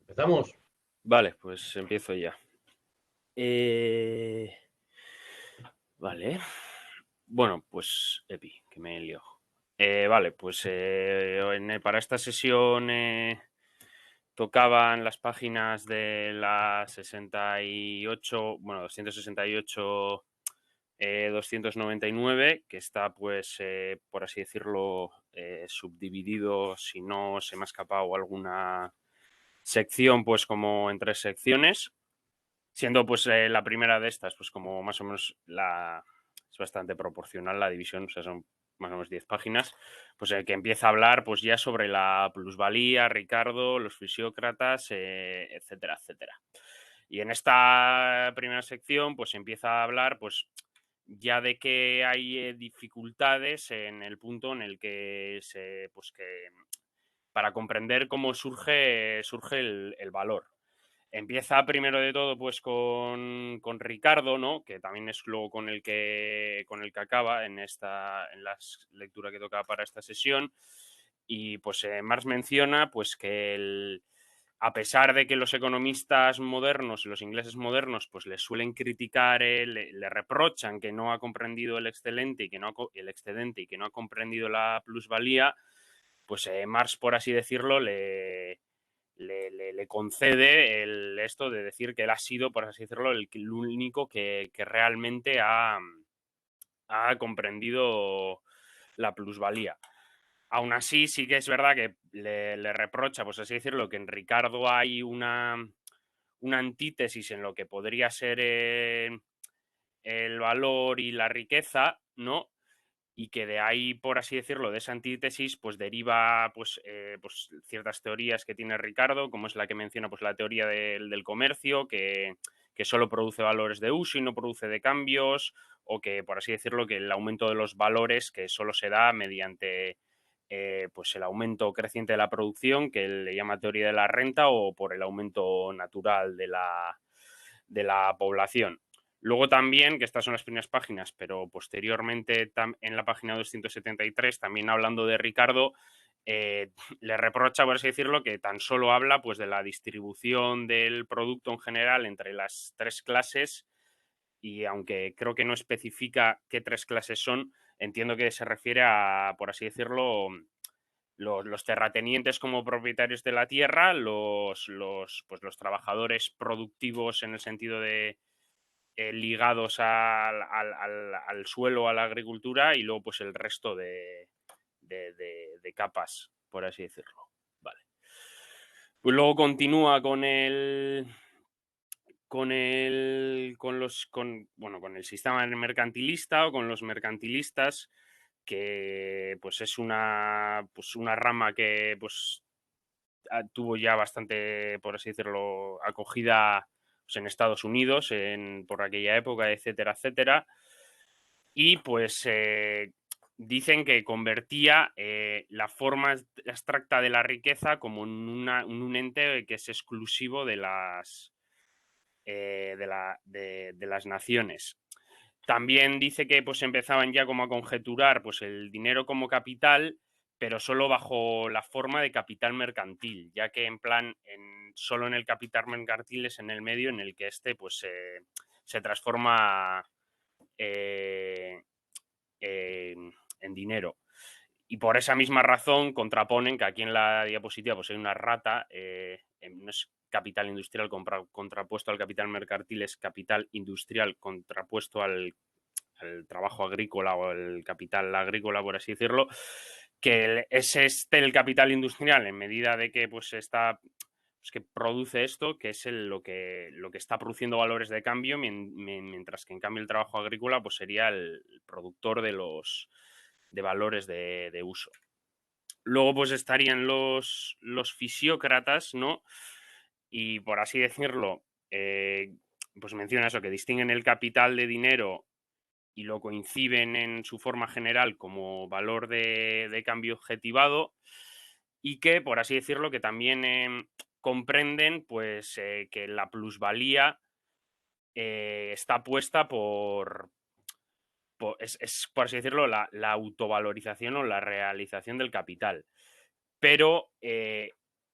¿Empezamos? Vale, pues empiezo ya. Eh, vale. Bueno, pues Epi, que me lío. Vale, pues para esta sesión tocaban las páginas de la 68, bueno, 268, 299, que está, pues, por así decirlo, subdividido, si no se me ha escapado alguna sección, pues como en tres secciones. Siendo pues la primera de estas, pues como más o menos es bastante proporcional la división, o sea, son más o menos 10 páginas, pues el que empieza a hablar pues ya sobre la plusvalía, Ricardo, los fisiócratas, etcétera, etcétera. Y en esta primera sección pues empieza a hablar pues ya de que hay dificultades en el punto en el que pues que para comprender cómo surge el valor. Empieza primero de todo pues con Ricardo, ¿no? Que también es luego con el que acaba en la lectura que toca para esta sesión. Y pues Marx menciona pues que a pesar de que los economistas modernos, los ingleses modernos, pues le suelen criticar, le reprochan que no ha comprendido el excelente y que no el excedente y que no ha comprendido la plusvalía, pues Marx, por así decirlo, le concede esto de decir que él ha sido, por así decirlo, el único que realmente ha comprendido la plusvalía. Aún así, sí que es verdad que le reprocha, pues así decirlo, que en Ricardo hay una antítesis en lo que podría ser el valor y la riqueza, ¿no? Y que de ahí, por así decirlo, de esa antítesis, pues deriva pues ciertas teorías que tiene Ricardo, como es la que menciona pues la teoría del comercio, que solo produce valores de uso y no produce de cambios, o que, por así decirlo, que el aumento de los valores que solo se da mediante pues el aumento creciente de la producción, que él le llama teoría de la renta, o por el aumento natural de la población. Luego también, que estas son las primeras páginas, pero posteriormente en la página 273, también hablando de Ricardo, le reprocha, por así decirlo, que tan solo habla pues de la distribución del producto en general entre las tres clases, y aunque creo que no especifica qué tres clases son, entiendo que se refiere a, por así decirlo, los terratenientes como propietarios de la tierra, pues los trabajadores productivos en el sentido de ligados al suelo, a la agricultura, y luego pues el resto de capas, por así decirlo. Vale. Pues luego continúa con el sistema mercantilista o con los mercantilistas, que pues es una rama que pues tuvo ya bastante, por así decirlo, acogida pues, en Estados Unidos por aquella época, etcétera, etcétera. Y pues dicen que convertía la forma abstracta de la riqueza como en un ente que es exclusivo de las naciones. También dice que pues empezaban ya como a conjeturar pues el dinero como capital, pero solo bajo la forma de capital mercantil, ya que en plan solo en el capital mercantil es en el medio en el que pues se transforma eh, en dinero. Y por esa misma razón contraponen que aquí en la diapositiva pues hay una rata, no es capital industrial contrapuesto al capital mercantil, es capital industrial contrapuesto al trabajo agrícola o el capital agrícola, por así decirlo, que es el capital industrial en medida de que pues está pues, que produce esto, que es lo que está produciendo valores de cambio, mientras que en cambio el trabajo agrícola pues sería el productor de valores de uso. Luego pues estarían los fisiócratas, ¿no? Y por así decirlo, pues menciona eso, que distinguen el capital de dinero y lo coinciden en su forma general como valor de cambio objetivado, y que, por así decirlo, que también comprenden pues que la plusvalía está puesta es, por así decirlo, la autovalorización o la realización del capital. Pero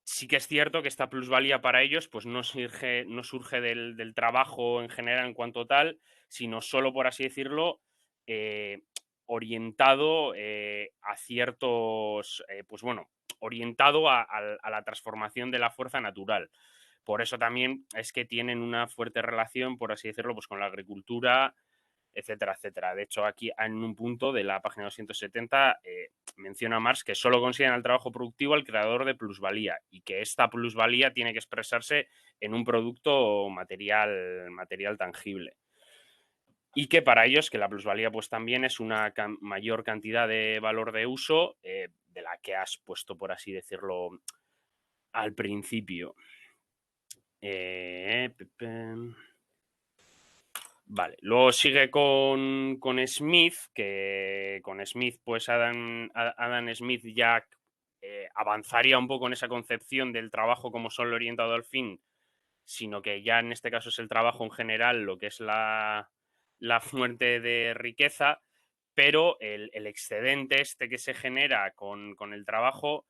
sí que es cierto que esta plusvalía para ellos pues no surge del trabajo en general en cuanto tal, sino solo, por así decirlo, eh, orientado a ciertos, pues bueno, orientado a la transformación de la fuerza natural. Por eso también es que tienen una fuerte relación, por así decirlo, pues con la agricultura, etcétera, etcétera. De hecho, aquí en un punto de la página 270 menciona Marx que solo consideran el trabajo productivo al creador de plusvalía y que esta plusvalía tiene que expresarse en un producto material tangible. Y que para ellos que la plusvalía pues también es una mayor cantidad de valor de uso de la que has puesto, por así decirlo, al principio. Eh, Vale, luego sigue con Smith, que con Smith, pues Adam Smith ya avanzaría un poco en esa concepción del trabajo como solo orientado al fin, sino que ya en este caso es el trabajo en general lo que es la fuente de riqueza, pero el excedente este que se genera con el trabajo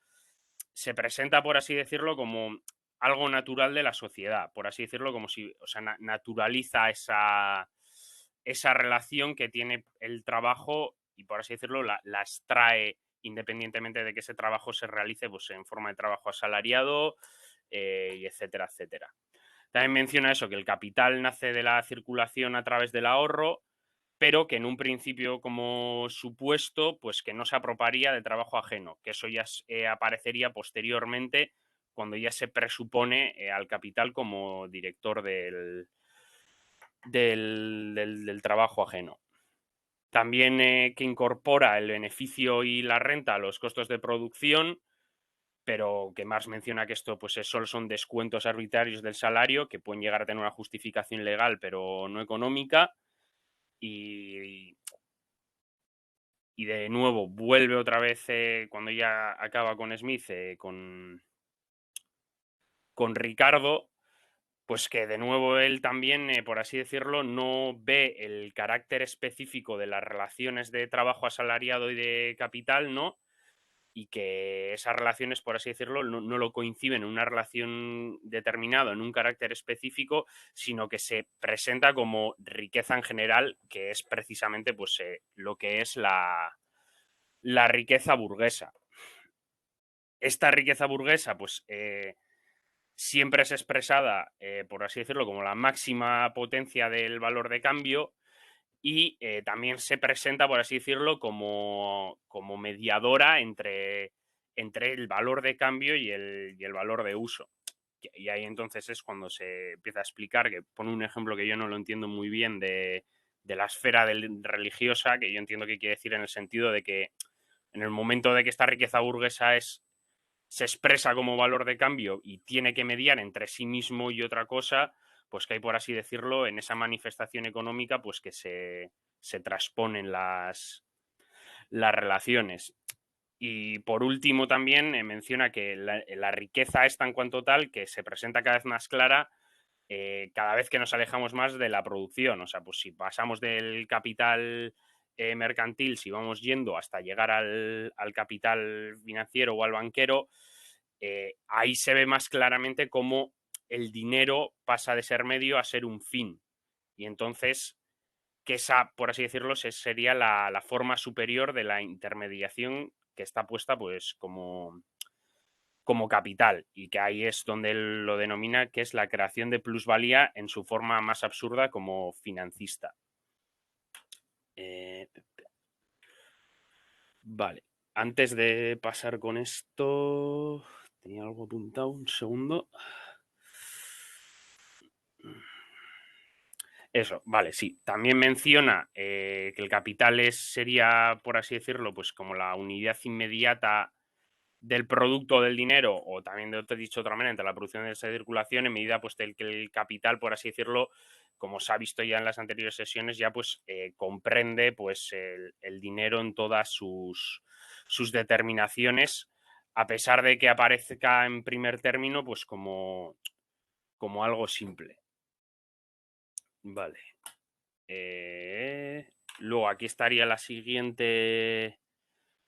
se presenta, por así decirlo, como algo natural de la sociedad, por así decirlo, como si, o sea, naturaliza esa relación que tiene el trabajo y, por así decirlo, la extrae independientemente de que ese trabajo se realice pues, en forma de trabajo asalariado y etcétera, etcétera. También menciona eso, que el capital nace de la circulación a través del ahorro, pero que en un principio como supuesto, pues que no se apropiaría de trabajo ajeno, que eso ya aparecería posteriormente cuando ya se presupone al capital como director del trabajo ajeno. También que incorpora el beneficio y la renta a los costos de producción, pero que Marx menciona que esto pues solo son descuentos arbitrarios del salario que pueden llegar a tener una justificación legal pero no económica y de nuevo vuelve otra vez cuando ya acaba con Smith, con Ricardo, pues que de nuevo él también, por así decirlo, no ve el carácter específico de las relaciones de trabajo asalariado y de capital, ¿no? Y que esas relaciones, por así decirlo, no lo coinciden en una relación determinada, en un carácter específico, sino que se presenta como riqueza en general, que es precisamente pues, lo que es la riqueza burguesa. Esta riqueza burguesa, pues, siempre es expresada, por así decirlo, como la máxima potencia del valor de cambio y también se presenta, por así decirlo, como mediadora entre el valor de cambio y el valor de uso. Y ahí entonces es cuando se empieza a explicar, que pone un ejemplo que yo no lo entiendo muy bien de la esfera religiosa, que yo entiendo que quiere decir en el sentido de que en el momento de que esta riqueza burguesa se expresa como valor de cambio y tiene que mediar entre sí mismo y otra cosa, pues que hay, por así decirlo, en esa manifestación económica, pues que se transponen las relaciones. Y por último también menciona que la riqueza es tan cuanto tal que se presenta cada vez más clara cada vez que nos alejamos más de la producción. O sea, pues si pasamos del capital mercantil, si vamos yendo hasta llegar al capital financiero o al banquero, ahí se ve más claramente cómo el dinero pasa de ser medio a ser un fin. Y entonces, que esa, por así decirlo, sería la forma superior de la intermediación que está puesta pues como capital y que ahí es donde él lo denomina que es la creación de plusvalía en su forma más absurda como financista. Eh, vale, antes de pasar con esto, tenía algo apuntado, un segundo. Eso, vale, sí. También menciona que el capital sería, por así decirlo, pues como la unidad inmediata del producto del dinero, o también te he dicho de otra manera, entre la producción de esa circulación, en medida pues del que el capital, por así decirlo, como se ha visto ya en las anteriores sesiones, ya pues comprende pues el dinero en todas sus determinaciones, a pesar de que aparezca en primer término pues como algo simple. Vale. Luego aquí estaría la siguiente,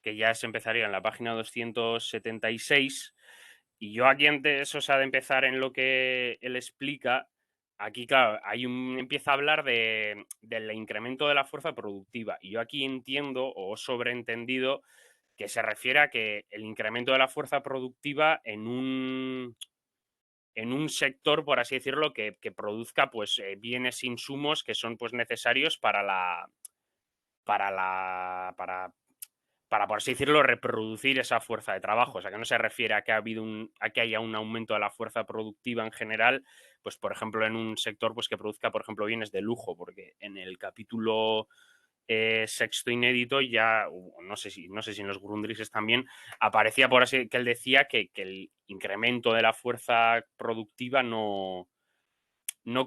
que ya se empezaría en la página 276, Y yo aquí antes, o sea, de empezar en lo que él explica, aquí, claro, empieza a hablar del incremento de la fuerza productiva. Y yo aquí entiendo o he sobreentendido que se refiere a que el incremento de la fuerza productiva en un sector, por así decirlo, que produzca pues, bienes, insumos que son pues, necesarios para, por así decirlo, reproducir esa fuerza de trabajo. O sea, que no se refiere a que, a que haya un aumento de la fuerza productiva en general, pues, por ejemplo, en un sector pues, que produzca, por ejemplo, bienes de lujo, porque en el capítulo sexto inédito ya, no sé si en los Grundrises también, aparecía por así que él decía que el incremento de la fuerza productiva no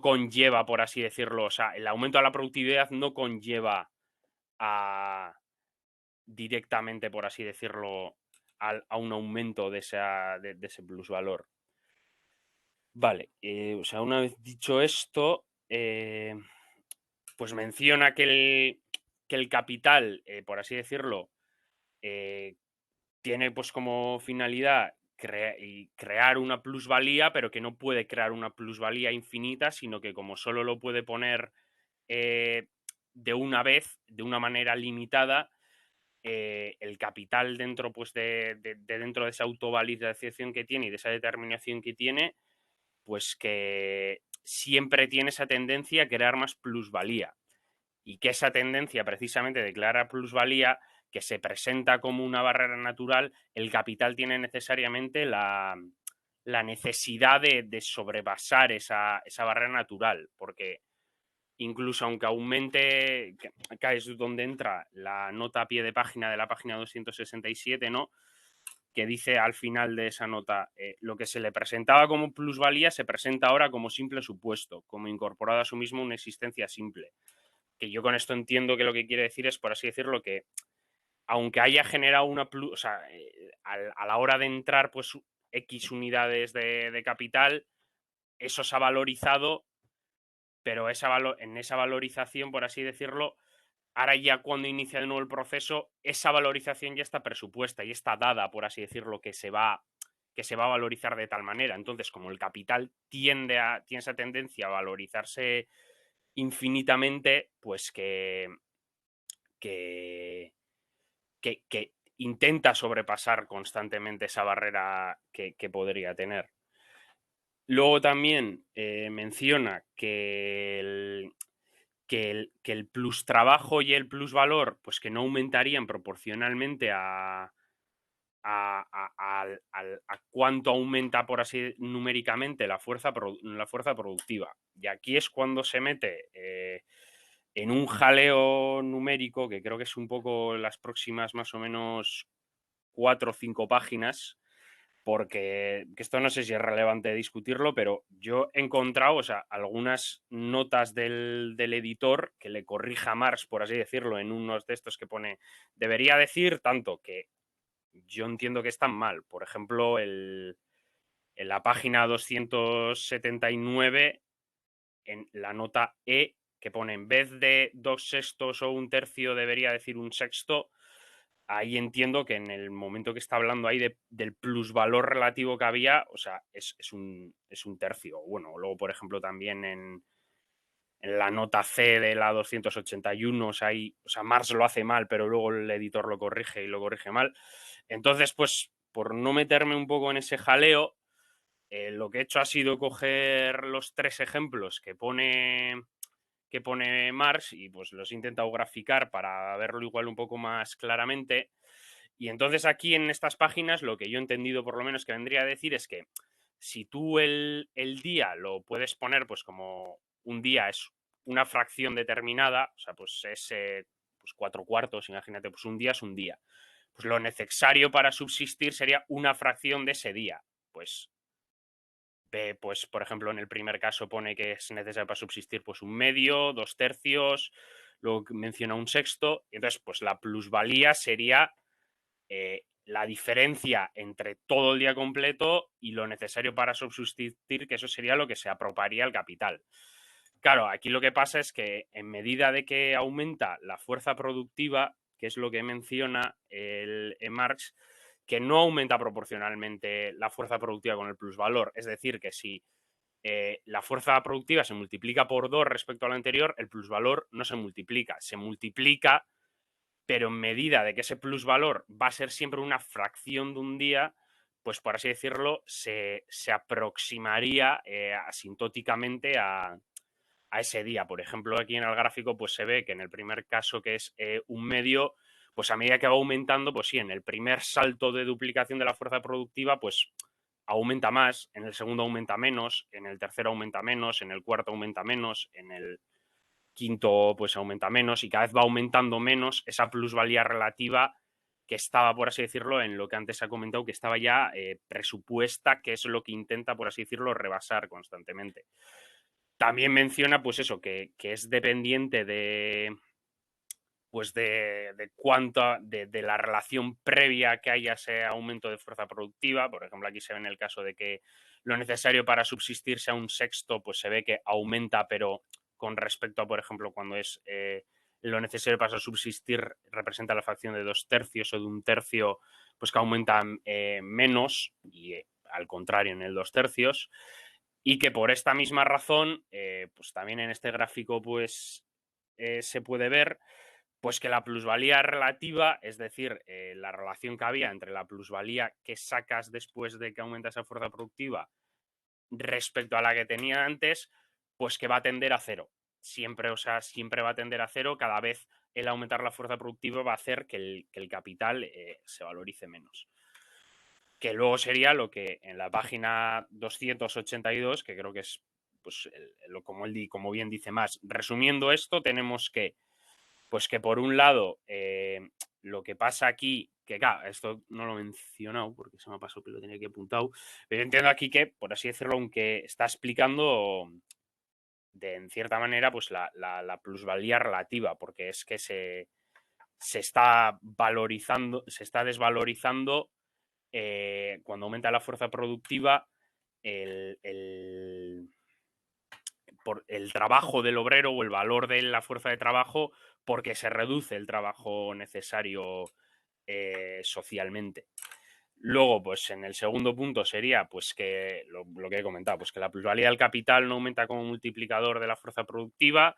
conlleva, por así decirlo, o sea, el aumento de la productividad no conlleva a directamente, por así decirlo, a un aumento de ese plusvalor. Vale, o sea, una vez dicho esto, pues menciona que el capital, por así decirlo, tiene pues como finalidad crear una plusvalía, pero que no puede crear una plusvalía infinita, sino que como solo lo puede poner de una vez, de una manera limitada, el capital dentro, pues, dentro de esa autovalidación que tiene y de esa determinación que tiene, pues que siempre tiene esa tendencia a crear más plusvalía. Y que esa tendencia precisamente de crear plusvalía, que se presenta como una barrera natural, el capital tiene necesariamente la necesidad de sobrepasar esa barrera natural, porque incluso aunque aumente, acá es donde entra la nota a pie de página de la página 267, ¿no? Que dice al final de esa nota, lo que se le presentaba como plusvalía se presenta ahora como simple supuesto, como incorporado a sí mismo una existencia simple. Que yo con esto entiendo que lo que quiere decir es, por así decirlo, que aunque haya generado una plus, o sea, a la hora de entrar, pues, X unidades de capital, eso se ha valorizado, pero en esa valorización, por así decirlo, ahora ya cuando inicia de nuevo el proceso, esa valorización ya está presupuesta y está dada, por así decirlo, que se va a valorizar de tal manera. Entonces, como el capital tiene esa tendencia a valorizarse infinitamente, pues que, que intenta sobrepasar constantemente esa barrera que podría tener. Luego también menciona que el plus trabajo y el plus valor, pues que no aumentarían proporcionalmente a cuánto aumenta, por así numéricamente, la fuerza productiva. Y aquí es cuando se mete en un jaleo numérico, que creo que es un poco las próximas más o menos 4 o 5 páginas, porque que esto no sé si es relevante discutirlo, pero yo he encontrado, o sea, algunas notas del editor que le corrija a Marx, por así decirlo, en unos de estos que pone, debería decir tanto, que yo entiendo que están mal. Por ejemplo, en la página 279, en la nota E, que pone en vez de 2/6 o 1/3 debería decir 1/6. Ahí entiendo que en el momento que está hablando ahí del plusvalor relativo que había, o sea, es un tercio. Bueno, luego, por ejemplo, también en la nota C de la 281, o sea, Marx lo hace mal, pero luego el editor lo corrige y lo corrige mal. Entonces, pues, por no meterme un poco en ese jaleo, lo que he hecho ha sido coger los 3 ejemplos que pone Marx y pues los he intentado graficar para verlo igual un poco más claramente. Y entonces aquí en estas páginas lo que yo he entendido por lo menos que vendría a decir es que si tú el día lo puedes poner pues como un día es una fracción determinada, o sea, pues es pues 4/4, imagínate, pues un día es un día. Pues lo necesario para subsistir sería una fracción de ese día. Pues por ejemplo, en el primer caso pone que es necesario para subsistir pues un medio, 2/3, luego menciona un sexto, y entonces pues la plusvalía sería la diferencia entre todo el día completo y lo necesario para subsistir, que eso sería lo que se apropiaría al capital. Claro, aquí lo que pasa es que en medida de que aumenta la fuerza productiva, que es lo que menciona Marx, que no aumenta proporcionalmente la fuerza productiva con el plusvalor. Es decir, que si la fuerza productiva se multiplica por 2 respecto a la anterior, el plusvalor no se multiplica. Se multiplica, pero en medida de que ese plusvalor va a ser siempre una fracción de un día, pues por así decirlo, se aproximaría asintóticamente a ese día. Por ejemplo, aquí en el gráfico pues se ve que en el primer caso, que es 1/2, pues a medida que va aumentando, pues sí, en el primer salto de duplicación de la fuerza productiva, pues aumenta más, en el segundo aumenta menos, en el tercero aumenta menos, en el cuarto aumenta menos, en el quinto pues aumenta menos, y cada vez va aumentando menos esa plusvalía relativa que estaba, por así decirlo, en lo que antes ha comentado, que estaba ya presupuesta, que es lo que intenta, por así decirlo, rebasar constantemente. También menciona, pues eso, que es dependiente de, pues de cuánto, de la relación previa que haya ese aumento de fuerza productiva. Por ejemplo, aquí se ve en el caso de que lo necesario para subsistir sea un sexto, pues se ve que aumenta, pero con respecto a, por ejemplo, cuando es lo necesario para subsistir representa la fracción de 2/3 o de 1/3, pues que aumenta menos, y al contrario en el 2/3. Y que por esta misma razón, pues también en este gráfico pues se puede ver pues que la plusvalía relativa, es decir, la relación que había entre la plusvalía que sacas después de que aumenta esa fuerza productiva respecto a la que tenía antes, pues que va a tender a cero. Siempre, o sea, siempre va a tender a cero. Cada vez el aumentar la fuerza productiva va a hacer que el capital se valorice menos. Que luego sería lo que en la página 282, que creo que es pues como bien dice más. Resumiendo esto, tenemos que, pues que por un lado, lo que pasa aquí, que claro, esto no lo he mencionado porque se me ha pasado que lo tenía aquí apuntado, pero yo entiendo aquí que, por así decirlo, aunque está explicando en cierta manera, pues la plusvalía relativa, porque es que se está valorizando, se está desvalorizando cuando aumenta la fuerza productiva por el trabajo del obrero o el valor de la fuerza de trabajo, porque se reduce el trabajo necesario socialmente. Luego, pues en el segundo punto sería pues que lo que he comentado, pues que la plusvalía del capital no aumenta como multiplicador de la fuerza productiva.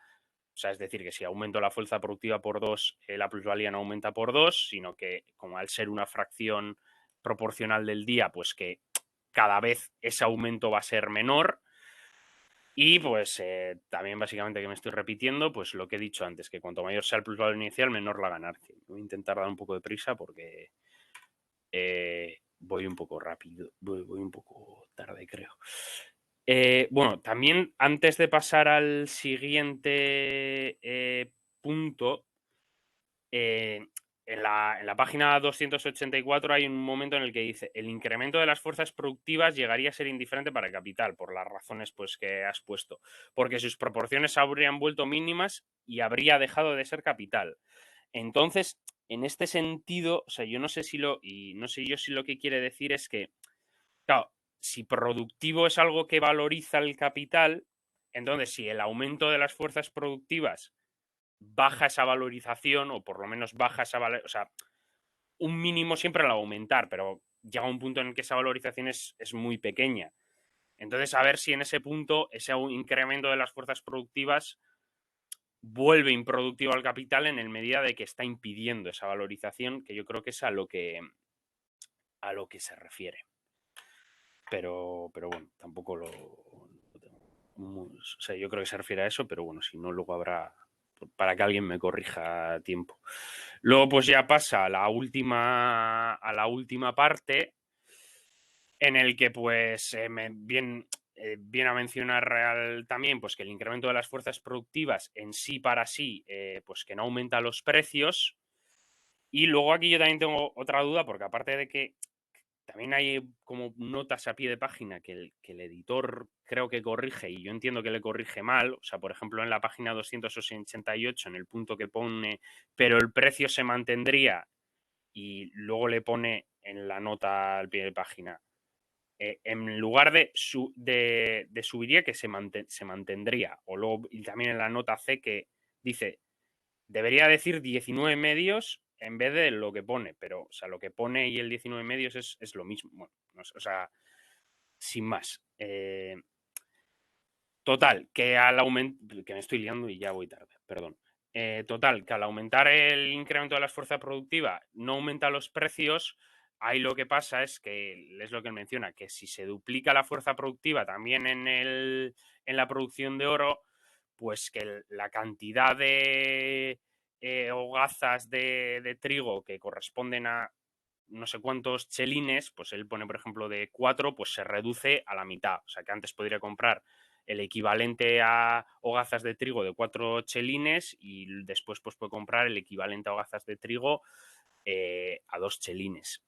O sea, es decir, que si aumento la fuerza productiva por 2, la plusvalía no aumenta por 2, sino que como al ser una fracción proporcional del día, pues que cada vez ese aumento va a ser menor. Y pues también básicamente, que me estoy repitiendo, pues lo que he dicho antes, que cuanto mayor sea el plusvalor inicial, menor la ganancia. Voy a intentar dar un poco de prisa porque voy un poco rápido, voy un poco tarde, creo. Bueno, también antes de pasar al siguiente punto, en la página 284 hay un momento en el que dice: el incremento de las fuerzas productivas llegaría a ser indiferente para el capital, por las razones pues, que has puesto, porque sus proporciones habrían vuelto mínimas y habría dejado de ser capital. Entonces, en este sentido, o sea, yo no sé si no sé yo si lo que quiere decir es que, claro, si productivo es algo que valoriza el capital, entonces si el aumento de las fuerzas productivas baja esa valorización, o por lo menos baja esa valorización, o sea, un mínimo siempre la va a aumentar, pero llega un punto en el que esa valorización es muy pequeña. Entonces, a ver si en ese punto ese incremento de las fuerzas productivas vuelve improductivo al capital en el medida de que está impidiendo esa valorización, que yo creo que es a lo que se refiere. Pero bueno, tampoco o sea, yo creo que se refiere a eso, pero bueno, si no, luego habrá para que alguien me corrija a tiempo. Luego, pues ya pasa a la última parte, en el que pues viene a mencionar también pues que el incremento de las fuerzas productivas en sí para sí, pues que no aumenta los precios. Y luego aquí yo también tengo otra duda, porque aparte de que también hay como notas a pie de página que el editor creo que corrige, y yo entiendo que le corrige mal. O sea, por ejemplo, en la página 288, en el punto que pone, pero el precio se mantendría, y luego le pone en la nota al pie de página, en lugar de subiría, que se mantendría. O luego, y también en la nota C, que dice, debería decir 19 medios en vez de lo que pone, pero, o sea, lo que pone y el 19 medios es lo mismo. Bueno, no sé, o sea, sin más. Total, que al aumentar, que me estoy liando y ya voy tarde, perdón. Total, que al aumentar el incremento de la fuerza productiva no aumenta los precios, ahí lo que pasa es que, es lo que él menciona, que si se duplica la fuerza productiva también en la producción de oro, pues que la cantidad de hogazas de trigo que corresponden a no sé cuántos chelines, pues él pone, por ejemplo, de 4, pues se reduce a la mitad. O sea, que antes podría comprar el equivalente a hogazas de trigo de 4 chelines y después pues puede comprar el equivalente a hogazas de trigo a 2 chelines.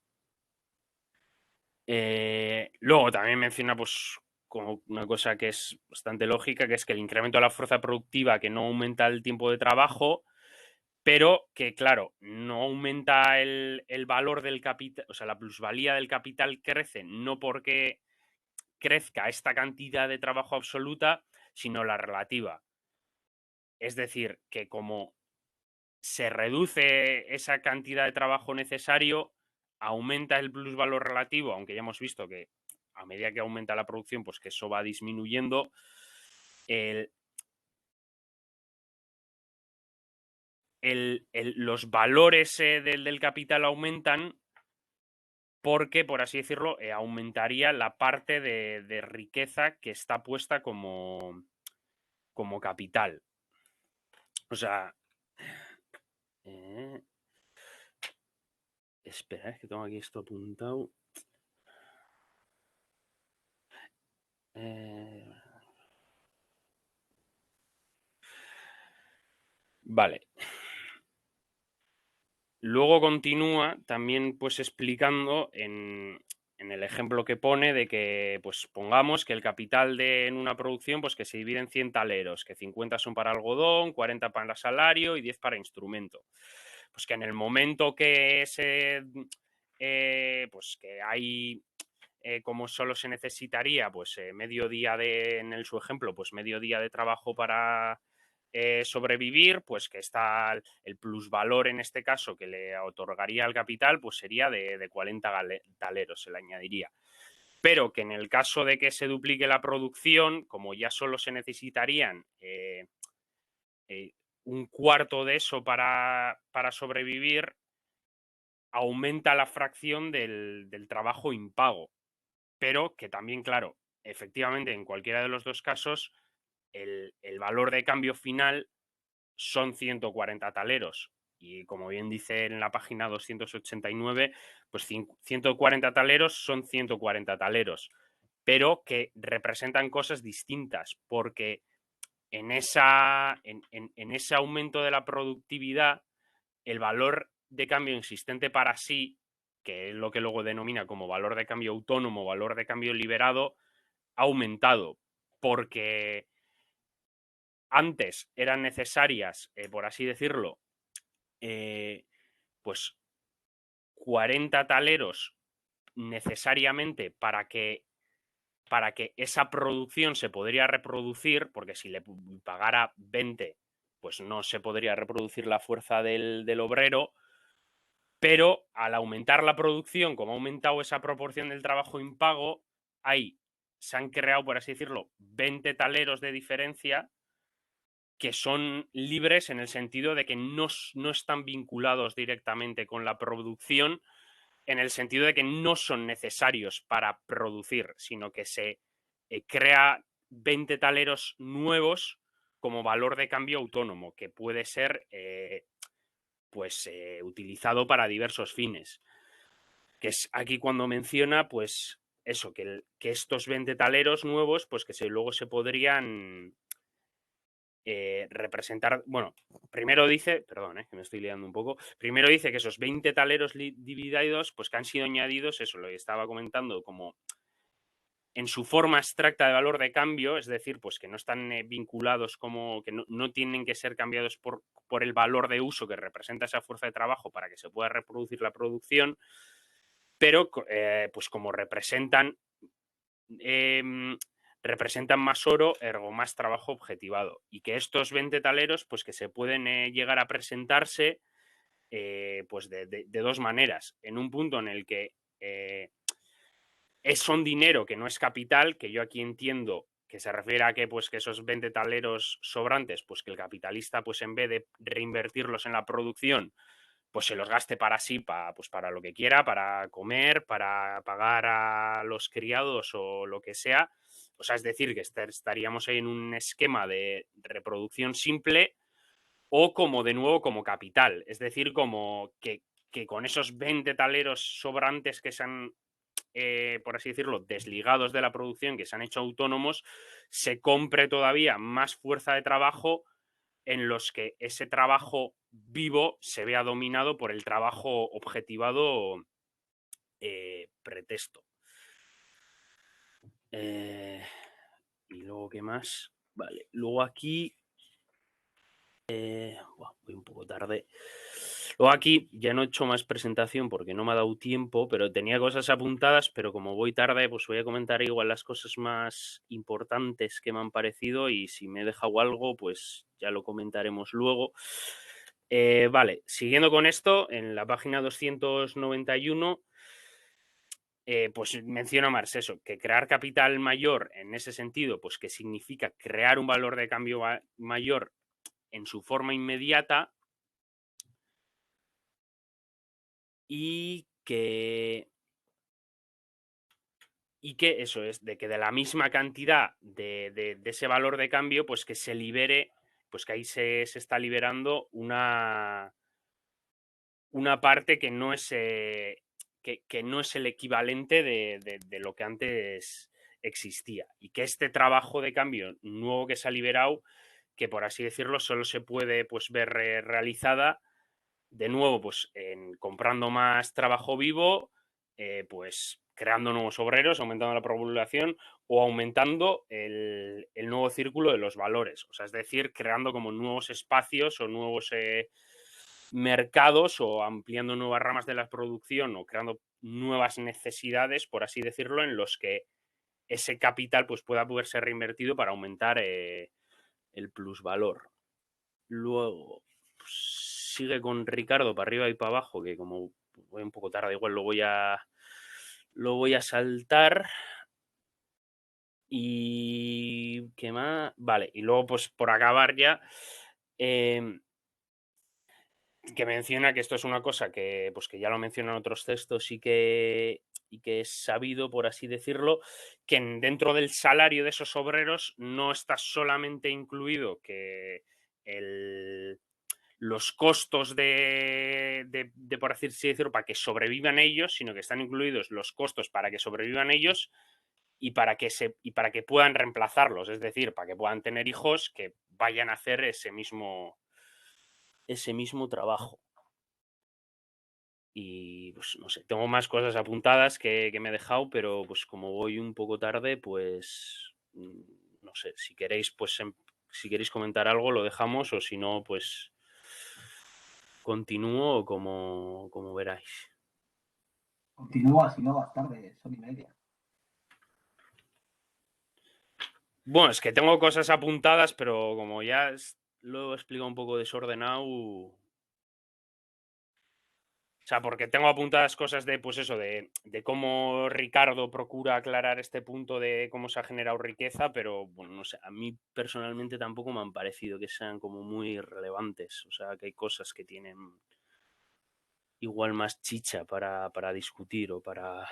Luego también menciona pues como una cosa que es bastante lógica, que es que el incremento de la fuerza productiva que no aumenta el tiempo de trabajo, pero que, claro, no aumenta el valor del capital, o sea, la plusvalía del capital crece no porque crezca esta cantidad de trabajo absoluta, sino la relativa. Es decir, que como se reduce esa cantidad de trabajo necesario, aumenta el plusvalor relativo, aunque ya hemos visto que a medida que aumenta la producción, pues que eso va disminuyendo. Los valores del capital aumentan porque, por así decirlo, aumentaría la parte de riqueza que está puesta como capital. O sea, espera, es que tengo aquí esto apuntado. Vale. Luego continúa también pues explicando en el ejemplo que pone de que pues pongamos que el capital en una producción pues que se divide en 100 taleros, que 50 son para algodón, 40 para salario y 10 para instrumento. Pues que en el momento que pues que hay como solo se necesitaría pues medio día en su ejemplo, pues medio día de trabajo para sobrevivir, pues que está el plusvalor en este caso que le otorgaría al capital, pues sería de 40 taleros, se le añadiría. Pero que en el caso de que se duplique la producción, como ya solo se necesitarían un cuarto de eso para sobrevivir, aumenta la fracción del trabajo impago. Pero que también, claro, efectivamente, en cualquiera de los dos casos, el valor de cambio final son 140 taleros. Y como bien dice en la página 289, pues 140 taleros son 140 taleros, pero que representan cosas distintas, porque en ese aumento de la productividad, el valor de cambio existente para sí, que es lo que luego denomina como valor de cambio autónomo, valor de cambio liberado, ha aumentado, porque antes eran necesarias, por así decirlo, pues 40 taleros necesariamente para que esa producción se podría reproducir, porque si le pagara 20, pues no se podría reproducir la fuerza del obrero, pero al aumentar la producción, como ha aumentado esa proporción del trabajo impago, se han creado, por así decirlo, 20 taleros de diferencia que son libres en el sentido de que no están vinculados directamente con la producción, en el sentido de que no son necesarios para producir, sino que se crea 20 taleros nuevos como valor de cambio autónomo, que puede ser utilizado para diversos fines. Que es aquí cuando menciona, pues, eso, que estos 20 taleros nuevos, pues que luego se podrían representar, bueno, primero dice, perdón, que me estoy liando un poco, primero dice que esos 20 taleros divididos, pues que han sido añadidos, eso lo estaba comentando, como en su forma abstracta de valor de cambio, es decir, pues que no están vinculados como, que no tienen que ser cambiados por el valor de uso que representa esa fuerza de trabajo para que se pueda reproducir la producción, pero pues como representan más oro, ergo más trabajo objetivado. Y que estos 20 taleros, pues que se pueden llegar a presentarse pues de dos maneras. En un punto en el que son dinero que no es capital, que yo aquí entiendo que se refiere a que, pues, que esos 20 taleros sobrantes, pues que el capitalista, pues en vez de reinvertirlos en la producción, pues se los gaste para sí, pues para lo que quiera, para comer, para pagar a los criados o lo que sea. O sea, es decir, que estaríamos ahí en un esquema de reproducción simple o como de nuevo como capital. Es decir, como que con esos 20 taleros sobrantes que se han, por así decirlo, desligados de la producción, que se han hecho autónomos, se compre todavía más fuerza de trabajo en los que ese trabajo vivo se vea dominado por el trabajo objetivado pretexto. Y luego, ¿qué más? Vale, luego aquí... voy un poco tarde. Luego aquí ya no he hecho más presentación porque no me ha dado tiempo, pero tenía cosas apuntadas, pero como voy tarde, pues voy a comentar igual las cosas más importantes que me han parecido y si me he dejado algo, pues ya lo comentaremos luego. Vale, siguiendo con esto, en la página 291, pues menciona Marx eso, que crear capital mayor en ese sentido, pues que significa crear un valor de cambio mayor en su forma inmediata y que eso es, de que de la misma cantidad de ese valor de cambio, pues que se libere, pues que ahí se está liberando una parte que no es, que no es el equivalente de lo que antes existía. Y que este trabajo de cambio nuevo que se ha liberado, que por así decirlo, solo se puede pues ver realizada de nuevo, pues comprando más trabajo vivo, pues creando nuevos obreros, aumentando la población o aumentando el nuevo círculo de los valores. O sea, es decir, creando como nuevos espacios o nuevos mercados o ampliando nuevas ramas de la producción o creando nuevas necesidades, por así decirlo, en los que ese capital pues, pueda poder ser reinvertido para aumentar el plusvalor. Luego, pues, sigue con Ricardo para arriba y para abajo, que como voy un poco tarde, igual lo voy a saltar. Y qué más, vale, y luego pues por acabar ya, que menciona que esto es una cosa que, pues, que ya lo mencionan otros textos y que es sabido, por así decirlo, que dentro del salario de esos obreros no está solamente incluido que los costos de, por así decirlo, para que sobrevivan ellos, sino que están incluidos los costos para que sobrevivan ellos y para que puedan reemplazarlos, es decir, para que puedan tener hijos que vayan a hacer ese mismo trabajo. Y pues no sé, tengo más cosas apuntadas que me he dejado, pero pues como voy un poco tarde, pues no sé, si queréis, pues si queréis comentar algo lo dejamos o si no, pues continúo como veráis. Continúa, si no vas tarde, son y media. Bueno, es que tengo cosas apuntadas, pero como ya lo he explicado un poco desordenado. O sea, porque tengo apuntadas cosas de, pues eso, de cómo Ricardo procura aclarar este punto de cómo se ha generado riqueza, pero bueno, no sé, a mí personalmente tampoco me han parecido que sean como muy relevantes. O sea, que hay cosas que tienen igual más chicha para discutir o para...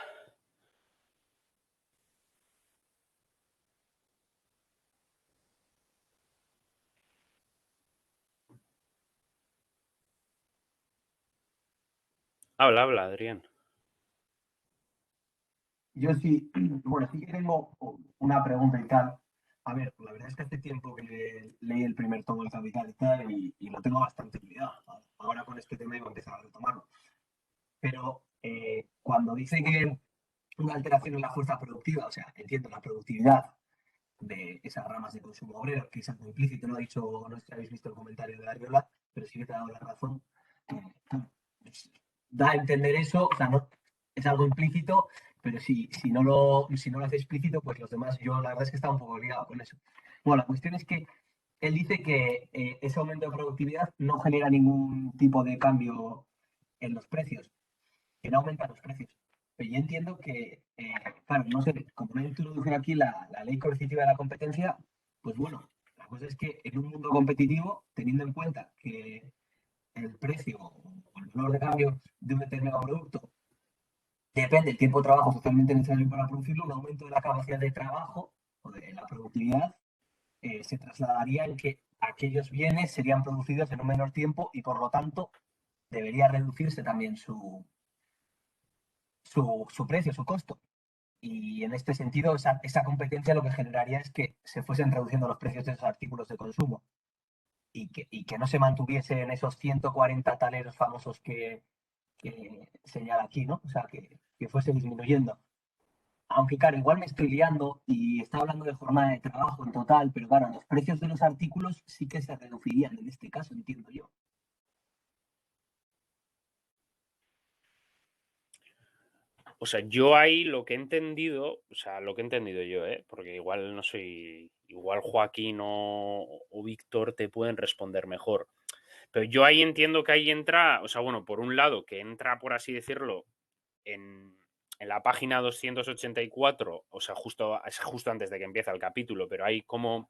Habla, Adrián. Yo sí, bueno, sí que tengo una pregunta y tal. A ver, la verdad es que hace tiempo que leí el primer tomo del Capital y tal, y lo tengo bastante olvidado. Ahora con este tema iba a empezar a retomarlo. Pero cuando dice que una alteración en la fuerza productiva, o sea, entiendo la productividad de esas ramas de consumo obrero, que es algo implícito, no ha dicho, no sé si habéis visto el comentario de Arriola, pero sí que te ha dado la razón. Da a entender eso, o sea, no, es algo implícito, pero si no lo hace explícito, pues los demás, yo la verdad es que estaba un poco ligado con eso. Bueno, la cuestión es que él dice que ese aumento de productividad no genera ningún tipo de cambio, en los precios, que no aumentan los precios. Pero yo entiendo que, claro, no sé, como no hay introducción aquí la ley coercitiva de la competencia, pues bueno, la cosa es que en un mundo competitivo, teniendo en cuenta que el precio o el valor de cambio de un determinado producto depende del tiempo de trabajo socialmente necesario para producirlo, un aumento de la capacidad de trabajo o de la productividad se trasladaría en que aquellos bienes serían producidos en un menor tiempo y por lo tanto debería reducirse también su precio, su costo. Y en este sentido, esa competencia lo que generaría es que se fuesen reduciendo los precios de esos artículos de consumo y que no se mantuviesen esos 140 taleros famosos que señala aquí, ¿no? O sea, que fuese disminuyendo. Aunque, claro, igual me estoy liando y está hablando de jornada de trabajo en total, pero claro, los precios de los artículos sí que se reducirían en este caso, entiendo yo. O sea, yo ahí lo que he entendido, o sea, lo que he entendido yo, porque igual no soy, igual Joaquín o Víctor te pueden responder mejor. Pero yo ahí entiendo que ahí entra, o sea, bueno, por un lado, que entra, por así decirlo, en la página 284, o sea, es justo antes de que empieza el capítulo, pero hay como,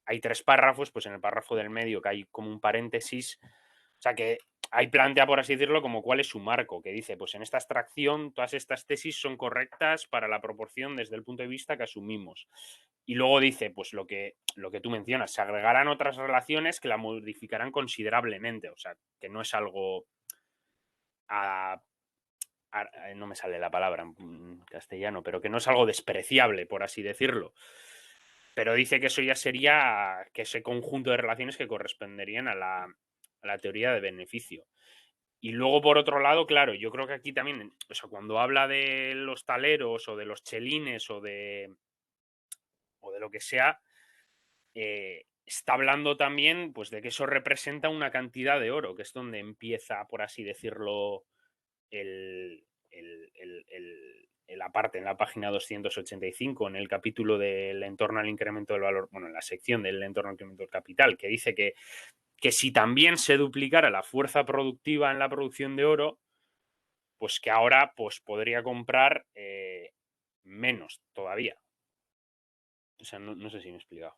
hay tres párrafos, pues en el párrafo del medio que hay como un paréntesis, o sea, que ahí plantea, por así decirlo, como cuál es su marco, que dice, pues en esta abstracción todas estas tesis son correctas para la proporción desde el punto de vista que asumimos. Y luego dice, pues lo que tú mencionas, se agregarán otras relaciones que la modificarán considerablemente, o sea, que no es algo a, no me sale la palabra en castellano, pero que no es algo despreciable, por así decirlo. Pero dice que eso ya sería que ese conjunto de relaciones que corresponderían a la teoría de beneficio. Y luego, por otro lado, claro, yo creo que aquí también, o sea, cuando habla de los taleros o de los chelines o de lo que sea, está hablando también pues, de que eso representa una cantidad de oro, que es donde empieza, por así decirlo, la parte en la página 285, en el capítulo del entorno al incremento del valor, bueno, en la sección del entorno al incremento del capital, que dice que si también se duplicara la fuerza productiva en la producción de oro, pues que ahora pues, podría comprar menos todavía. O sea, no sé si me he explicado.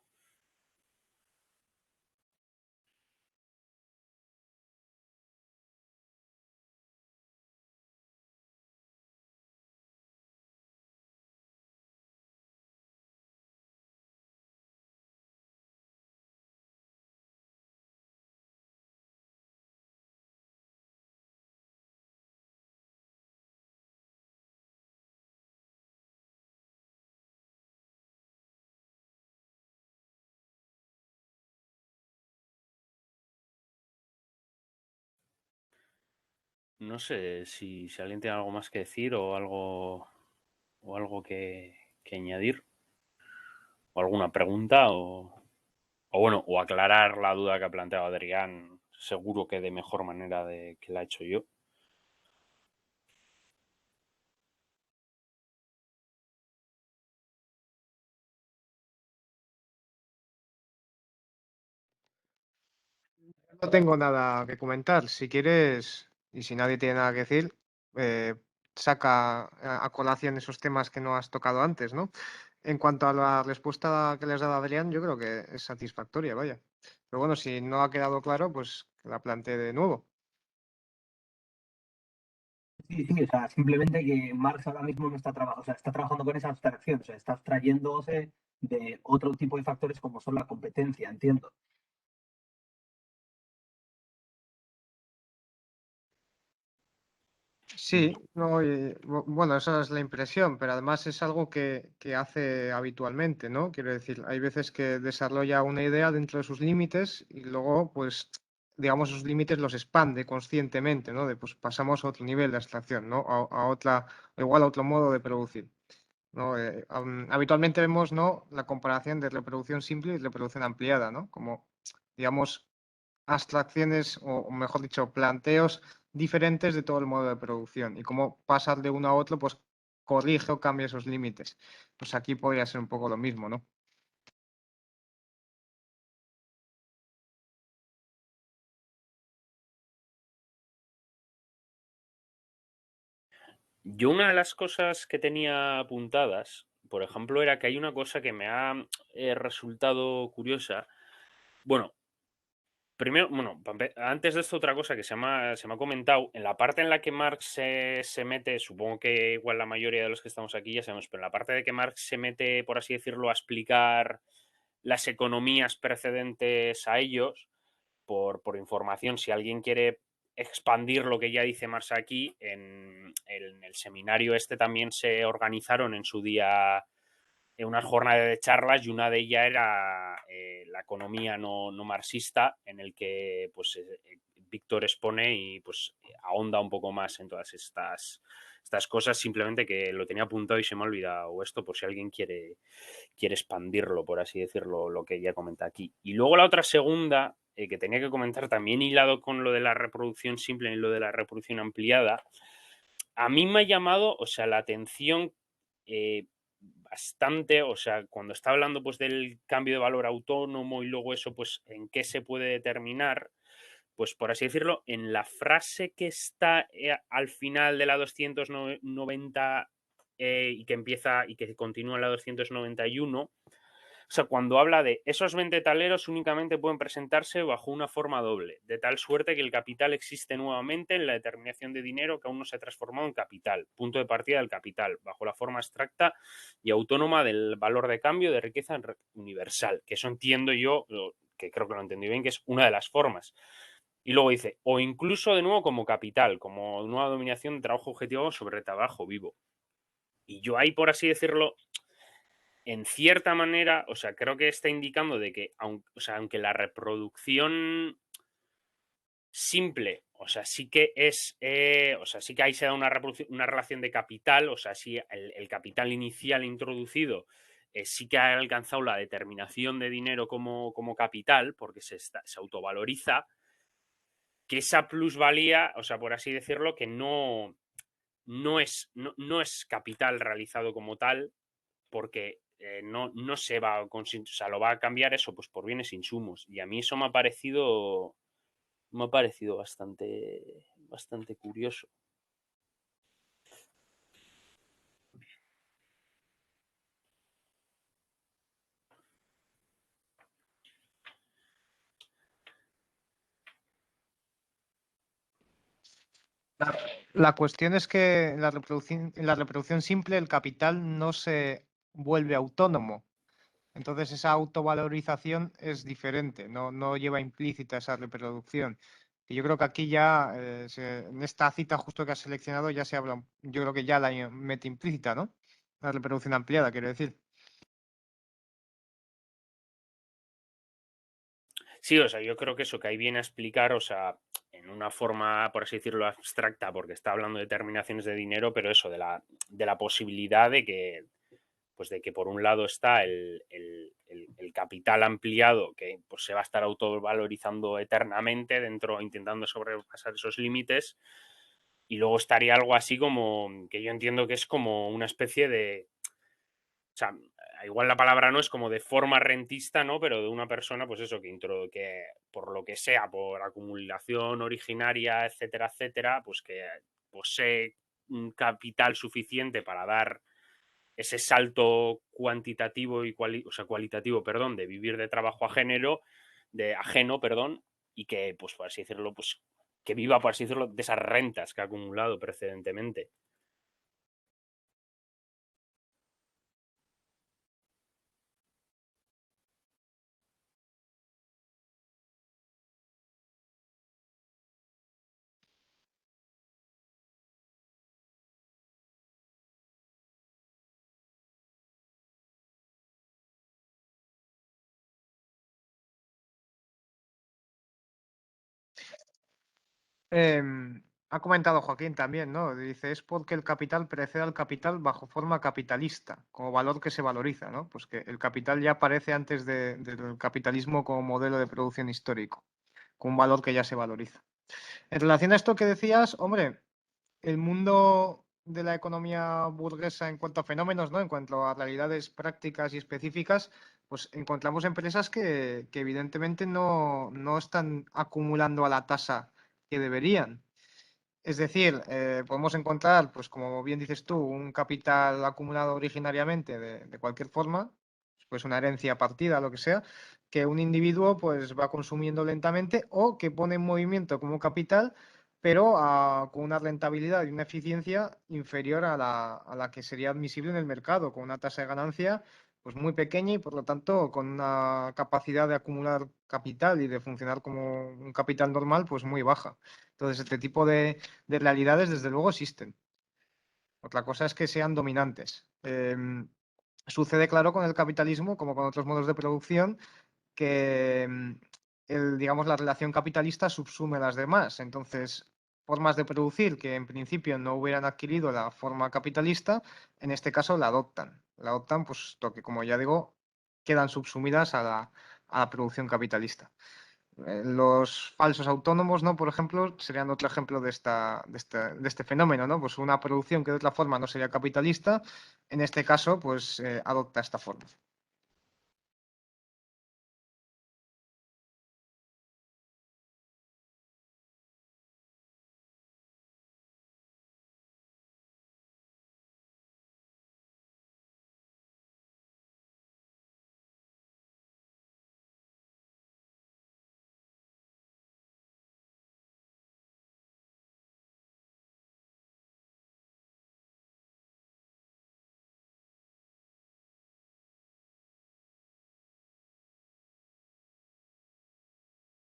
No sé si alguien tiene algo más que decir o algo que añadir, o alguna pregunta, o bueno, o aclarar la duda que ha planteado Adrián, seguro que de mejor manera de que la he hecho yo. No tengo nada que comentar. Si quieres, y si nadie tiene nada que decir, eh, saca a colación esos temas que no has tocado antes, ¿no? En cuanto a la respuesta que le has dado a Adrián, yo creo que es satisfactoria, vaya. Pero bueno, si no ha quedado claro, pues que la plantee de nuevo. Sí, sí, o sea, simplemente que Marx ahora mismo no está trabajando, o sea, está trabajando con esa abstracción, o sea, está abstrayéndose de otro tipo de factores como son la competencia, entiendo. Sí, no, bueno, esa es la impresión, pero además es algo que hace habitualmente, ¿no? Quiero decir, hay veces que desarrolla una idea dentro de sus límites y luego, pues, digamos, sus límites los expande conscientemente, ¿no? De, pues pasamos a otro nivel de abstracción, ¿no? A otra, igual a otro modo de producir, ¿no? Habitualmente vemos, ¿no? La comparación de reproducción simple y reproducción ampliada, ¿no? Como, digamos, abstracciones o mejor dicho, planteos diferentes de todo el modo de producción y cómo pasar de uno a otro, pues corrige o cambia esos límites. Pues aquí podría ser un poco lo mismo, ¿no? Yo una de las cosas que tenía apuntadas, por ejemplo, era que hay una cosa que me ha resultado curiosa. Primero, bueno, antes de esto otra cosa que se me ha comentado, en la parte en la que Marx se mete, supongo que igual la mayoría de los que estamos aquí ya sabemos, pero en la parte de que Marx se mete, por así decirlo, a explicar las economías precedentes a ellos, por información, si alguien quiere expandir lo que ya dice Marx aquí, en el seminario este también se organizaron en su día unas jornadas de charlas y una de ellas era la economía no marxista, en el que pues Víctor expone y pues ahonda un poco más en todas estas cosas, simplemente que lo tenía apuntado y se me ha olvidado esto, por si alguien quiere expandirlo, por así decirlo, lo que ya comenta aquí. Y luego la otra segunda, que tenía que comentar también hilado con lo de la reproducción simple y lo de la reproducción ampliada, a mí me ha llamado, o sea, la atención bastante, o sea, cuando está hablando pues del cambio de valor autónomo y luego eso, pues en qué se puede determinar, pues por así decirlo, en la frase que está al final de la 290 y que empieza y que continúa en la 291. O sea, cuando habla de esos 20 taleros únicamente pueden presentarse bajo una forma doble, de tal suerte que el capital existe nuevamente en la determinación de dinero que aún no se ha transformado en capital, punto de partida del capital, bajo la forma abstracta y autónoma del valor de cambio de riqueza universal, que eso entiendo yo, que creo que lo entendí bien, que es una de las formas. Y luego dice, o incluso de nuevo como capital, como nueva dominación de trabajo objetivo sobre trabajo vivo. Y yo ahí, por así decirlo, en cierta manera, o sea, creo que está indicando de que, aunque la reproducción simple, o sea, sí que es, o sea, sí que ahí se da una relación de capital, o sea, sí el capital inicial introducido sí que ha alcanzado la determinación de dinero como capital, porque se autovaloriza, que esa plusvalía, o sea, por así decirlo, que no es capital realizado como tal, porque no se va o sea, lo va a cambiar eso pues por bienes e insumos. Y a mí eso me ha parecido bastante curioso. La cuestión es que en la reproducción simple el capital no se vuelve autónomo. Entonces esa autovalorización es diferente, no lleva implícita esa reproducción. Y yo creo que aquí ya, en esta cita justo que has seleccionado, ya se habla, yo creo que ya la mete implícita, ¿no? La reproducción ampliada, quiero decir. Sí, o sea, yo creo que eso que ahí viene a explicar, o sea, en una forma, por así decirlo, abstracta, porque está hablando de terminaciones de dinero, pero eso, de la posibilidad de que por un lado está el capital ampliado, que pues, se va a estar autovalorizando eternamente dentro, intentando sobrepasar esos límites, y luego estaría algo así como, que yo entiendo que es como una especie de, o sea, igual la palabra no es como de forma rentista, ¿no? Pero de una persona, pues eso, que por lo que sea, por acumulación originaria, etcétera, pues que posee un capital suficiente para dar ese salto cuantitativo y cualitativo, perdón, de vivir de trabajo ajeno, perdón, y que, pues por así decirlo, pues que viva, por así decirlo, de esas rentas que ha acumulado precedentemente. Ha comentado Joaquín también, ¿no? Dice, es porque el capital precede al capital bajo forma capitalista, como valor que se valoriza, ¿no? Pues que el capital ya aparece antes del capitalismo como modelo de producción histórico, con un valor que ya se valoriza. En relación a esto que decías, hombre, el mundo de la economía burguesa en cuanto a fenómenos, ¿no? En cuanto a realidades prácticas y específicas, pues encontramos empresas que evidentemente no están acumulando a la tasa que deberían. Es decir, podemos encontrar, pues como bien dices tú, un capital acumulado originariamente de cualquier forma, pues una herencia partida, lo que sea, que un individuo pues va consumiendo lentamente o que pone en movimiento como capital, pero con una rentabilidad y una eficiencia inferior a la que sería admisible en el mercado, con una tasa de ganancia pues muy pequeña y por lo tanto con una capacidad de acumular capital y de funcionar como un capital normal pues muy baja. Entonces, este tipo de realidades, desde luego, existen. Otra cosa es que sean dominantes. Sucede, claro, con el capitalismo, como con otros modos de producción, que digamos, la relación capitalista subsume las demás. Entonces, formas de producir que en principio no hubieran adquirido la forma capitalista, en este caso la adoptan. La adoptan, pues, que, como ya digo, quedan subsumidas a la producción capitalista. Los falsos autónomos, ¿no? Por ejemplo, serían otro ejemplo de este fenómeno, ¿no? Pues una producción que de otra forma no sería capitalista, en este caso, pues adopta esta forma.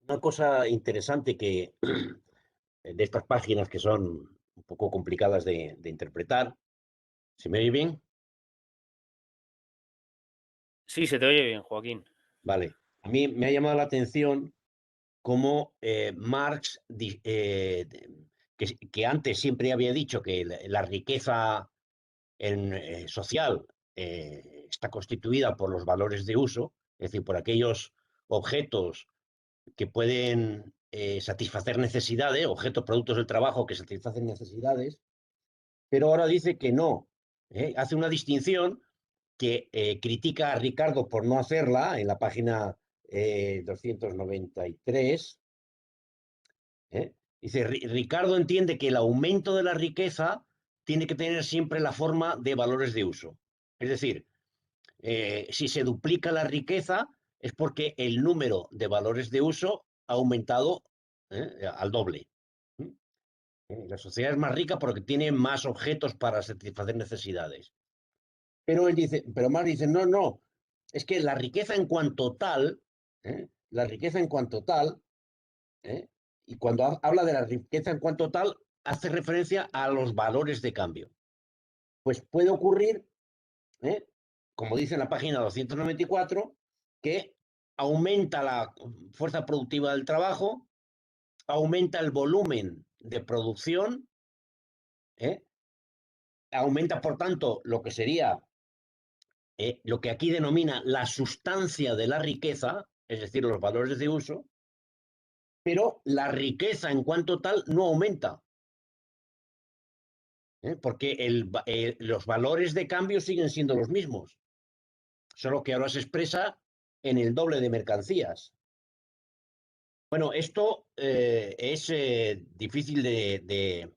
Una cosa interesante que de estas páginas que son un poco complicadas de interpretar, ¿se me oye bien? Sí, se te oye bien, Joaquín. Vale. A mí me ha llamado la atención cómo Marx, que antes siempre había dicho que la riqueza social está constituida por los valores de uso, es decir, por aquellos objetos que pueden satisfacer necesidades, objetos, productos del trabajo que satisfacen necesidades, pero ahora dice que no. Hace una distinción que critica a Ricardo por no hacerla en la página 293. Dice, Ricardo entiende que el aumento de la riqueza tiene que tener siempre la forma de valores de uso. Es decir, si se duplica la riqueza es porque el número de valores de uso ha aumentado al doble. La sociedad es más rica porque tiene más objetos para satisfacer necesidades. Pero él dice, pero Marx dice, no, no, es que la riqueza en cuanto tal, la riqueza en cuanto tal, ¿eh? Y cuando habla de la riqueza en cuanto tal, hace referencia a los valores de cambio. Pues puede ocurrir, ¿eh? Como dice en la página 294, que aumenta la fuerza productiva del trabajo, aumenta el volumen de producción, ¿eh? Aumenta, por tanto, lo que sería lo que aquí denomina la sustancia de la riqueza, es decir, los valores de uso, pero la riqueza en cuanto tal no aumenta, porque los valores de cambio siguen siendo los mismos, solo que ahora se expresa en el doble de mercancías. Bueno, esto es difícil de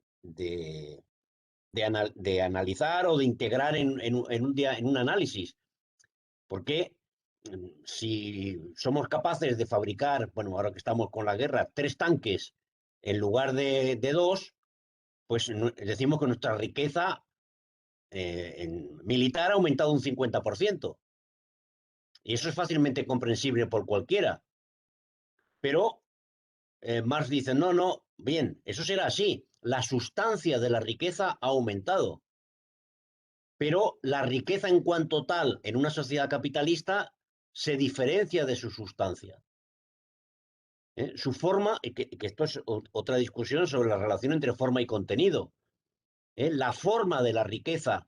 analizar o de integrar en un análisis, porque si somos capaces de fabricar, bueno, ahora que estamos con la guerra, 3 tanques en lugar de 2, pues decimos que nuestra riqueza militar ha aumentado un 50%. Y eso es fácilmente comprensible por cualquiera. Pero Marx dice, no, no, bien, eso será así. La sustancia de la riqueza ha aumentado. Pero la riqueza en cuanto tal en una sociedad capitalista se diferencia de su sustancia. Su forma, que esto es otra discusión sobre la relación entre forma y contenido. La forma de la riqueza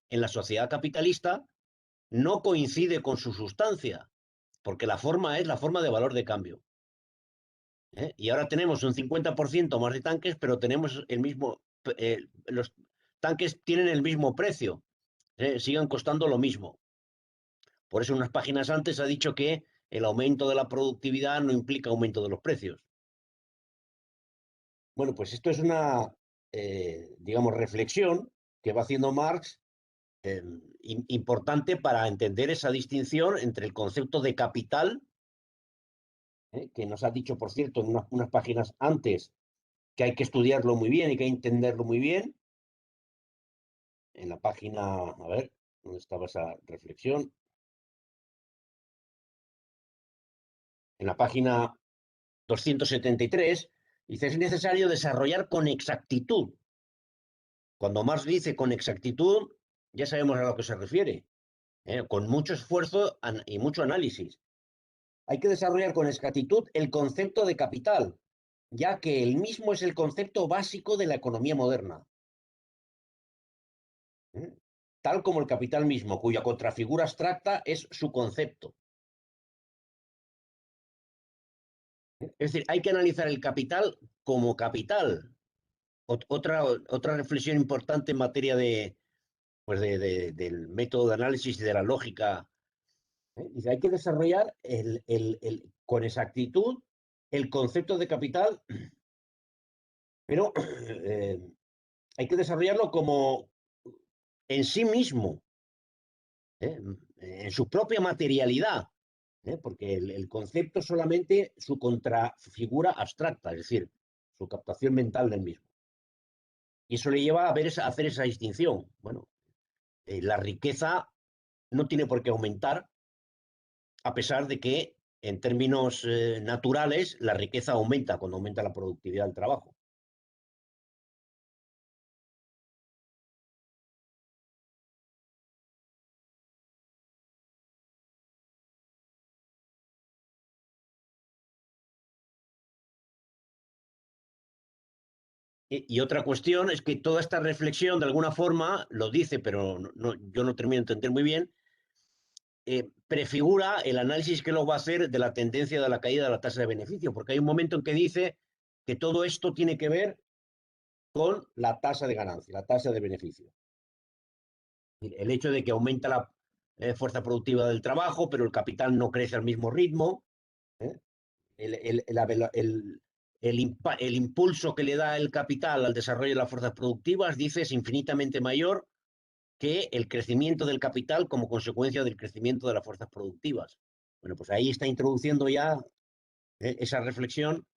en la sociedad capitalista no coincide con su sustancia, porque la forma es la forma de valor de cambio. Y ahora tenemos un 50% más de tanques, pero tenemos el mismo, los tanques tienen el mismo precio, siguen costando lo mismo. Por eso unas páginas antes ha dicho que el aumento de la productividad no implica aumento de los precios. Bueno, pues esto es digamos, reflexión que va haciendo Marx, importante para entender esa distinción entre el concepto de capital, que nos ha dicho, por cierto, en unas páginas antes, que hay que estudiarlo muy bien y que hay que entenderlo muy bien. En la página, a ver, ¿dónde estaba esa reflexión? En la página 273, dice, es necesario desarrollar con exactitud. Cuando Marx dice con exactitud, ya sabemos a lo que se refiere, con mucho esfuerzo y mucho análisis. Hay que desarrollar con exactitud el concepto de capital, ya que el mismo es el concepto básico de la economía moderna. Tal como el capital mismo, cuya contrafigura abstracta es su concepto. Es decir, hay que analizar el capital como capital. Otra reflexión importante en materia del método de análisis y de la lógica. Dice, hay que desarrollar con exactitud el concepto de capital, pero hay que desarrollarlo como en sí mismo, en su propia materialidad, porque el concepto solamente su contrafigura abstracta, es decir, su captación mental del mismo. Y eso le lleva a hacer esa distinción. Bueno, la riqueza no tiene por qué aumentar, a pesar de que en términos naturales la riqueza aumenta cuando aumenta la productividad del trabajo. Y otra cuestión es que toda esta reflexión, de alguna forma, lo dice, pero yo no termino de entender muy bien, prefigura el análisis que luego va a hacer de la tendencia de la caída de la tasa de beneficio, porque hay un momento en que dice que todo esto tiene que ver con la tasa de ganancia, la tasa de beneficio. El hecho de que aumenta la fuerza productiva del trabajo, pero el capital no crece al mismo ritmo, ¿eh? El impulso que le da el capital al desarrollo de las fuerzas productivas, dice, es infinitamente mayor que el crecimiento del capital como consecuencia del crecimiento de las fuerzas productivas. Bueno, pues ahí está introduciendo ya esa reflexión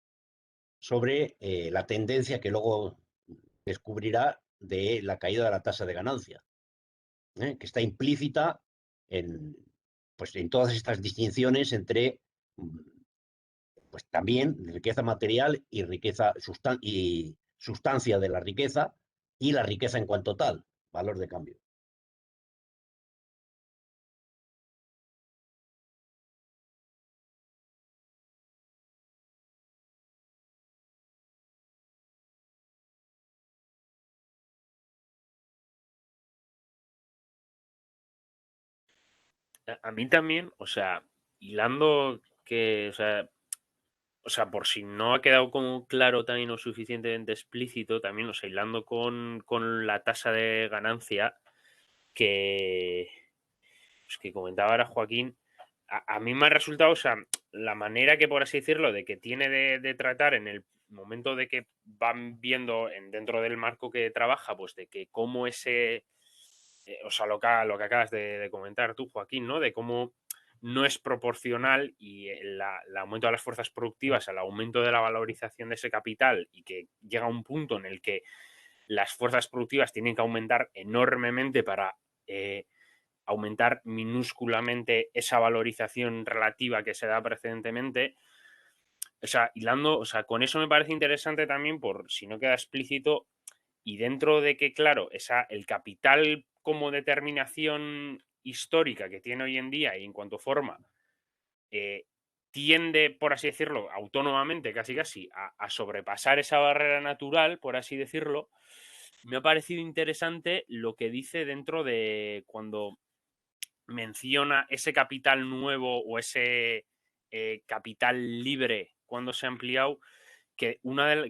sobre la tendencia que luego descubrirá de la caída de la tasa de ganancia, que está implícita pues, en todas estas distinciones entre pues también riqueza material y riqueza y sustancia de la riqueza y la riqueza en cuanto tal, valor de cambio. A mí también, o sea, hilando que, o sea, por si no ha quedado como claro también o suficientemente explícito, también, o sea, hilando con la tasa de ganancia que, pues, que comentaba ahora Joaquín, a mí me ha resultado, o sea, la manera que, por así decirlo, de que tiene de tratar en el momento de que van viendo dentro del marco que trabaja, pues de que cómo ese, o sea, lo que acabas de comentar tú, Joaquín, ¿no? De cómo no es proporcional y el aumento de las fuerzas productivas al aumento de la valorización de ese capital y que llega a un punto en el que las fuerzas productivas tienen que aumentar enormemente para aumentar minúsculamente esa valorización relativa que se da precedentemente. O sea, hilando, o sea, con eso me parece interesante también, por si no queda explícito, y dentro de que, claro, el capital como determinación histórica que tiene hoy en día y en cuanto forma, tiende, por así decirlo, autónomamente, casi casi, a sobrepasar esa barrera natural, por así decirlo, me ha parecido interesante lo que dice dentro de cuando menciona ese capital nuevo o ese capital libre cuando se ha ampliado, que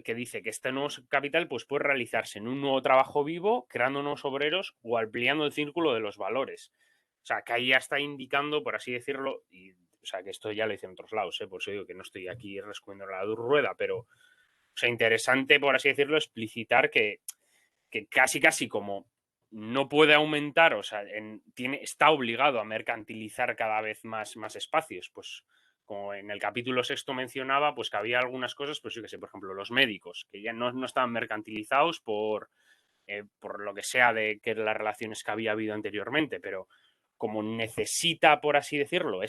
que dice que este nuevo capital pues, puede realizarse en un nuevo trabajo vivo, creando nuevos obreros o ampliando el círculo de los valores. O sea, que ahí ya está indicando, por así decirlo, y, o sea, que esto ya lo hice en otros lados, por eso digo que no estoy aquí respondiendo la rueda, pero, o sea, interesante, por así decirlo, explicitar que que casi como no puede aumentar, o sea, está obligado a mercantilizar cada vez más espacios, pues como en el capítulo 6 mencionaba, pues que había algunas cosas, pues yo que sé, por ejemplo, los médicos, que ya no estaban mercantilizados por lo que sea de que las relaciones que había habido anteriormente, pero como necesita, por así decirlo,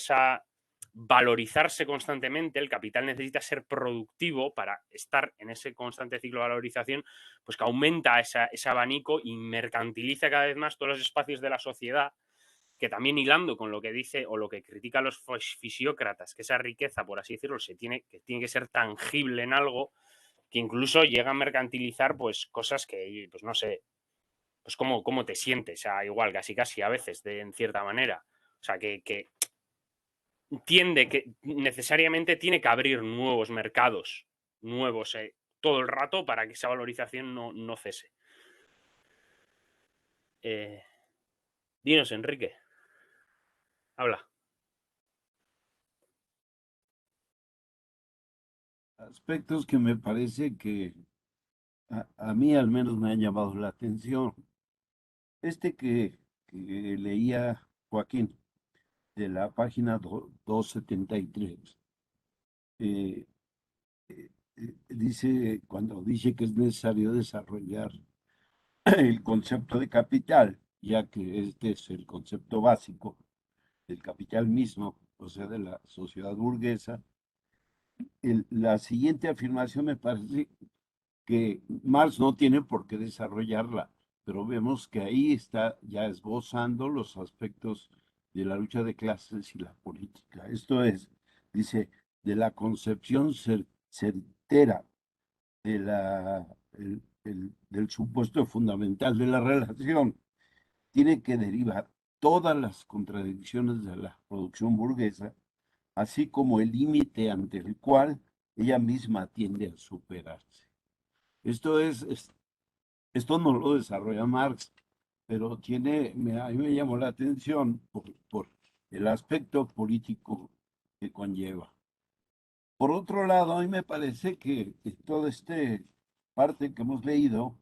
valorizarse constantemente, el capital necesita ser productivo para estar en ese constante ciclo de valorización, pues que aumenta ese abanico y mercantiliza cada vez más todos los espacios de la sociedad, que también hilando con lo que dice o lo que critica los fisiócratas, que esa riqueza, por así decirlo, que tiene que ser tangible en algo, que incluso llega a mercantilizar pues cosas que, pues no sé, pues cómo te sientes, o sea, igual, casi a veces, en cierta manera. O sea, que que necesariamente tiene que abrir nuevos mercados, nuevos, todo el rato para que esa valorización no cese. Dinos, Enrique. Habla. Aspectos que me parece que a mí al menos me han llamado la atención. Este que leía Joaquín de la página 273, eh, dice, cuando dice que es necesario desarrollar el concepto de capital, ya que este es el concepto básico del capital mismo, o sea, de la sociedad burguesa, la siguiente afirmación me parece que Marx no tiene por qué desarrollarla, pero vemos que ahí está ya esbozando los aspectos de la lucha de clases y la política. Esto es, dice, de la concepción certera de del supuesto fundamental de la relación, tiene que derivar todas las contradicciones de la producción burguesa, así como el límite ante el cual ella misma tiende a superarse. Esto no lo desarrolla Marx, pero a mí me llamó la atención por el aspecto político que conlleva. Por otro lado, a mí me parece que toda esta parte que hemos leído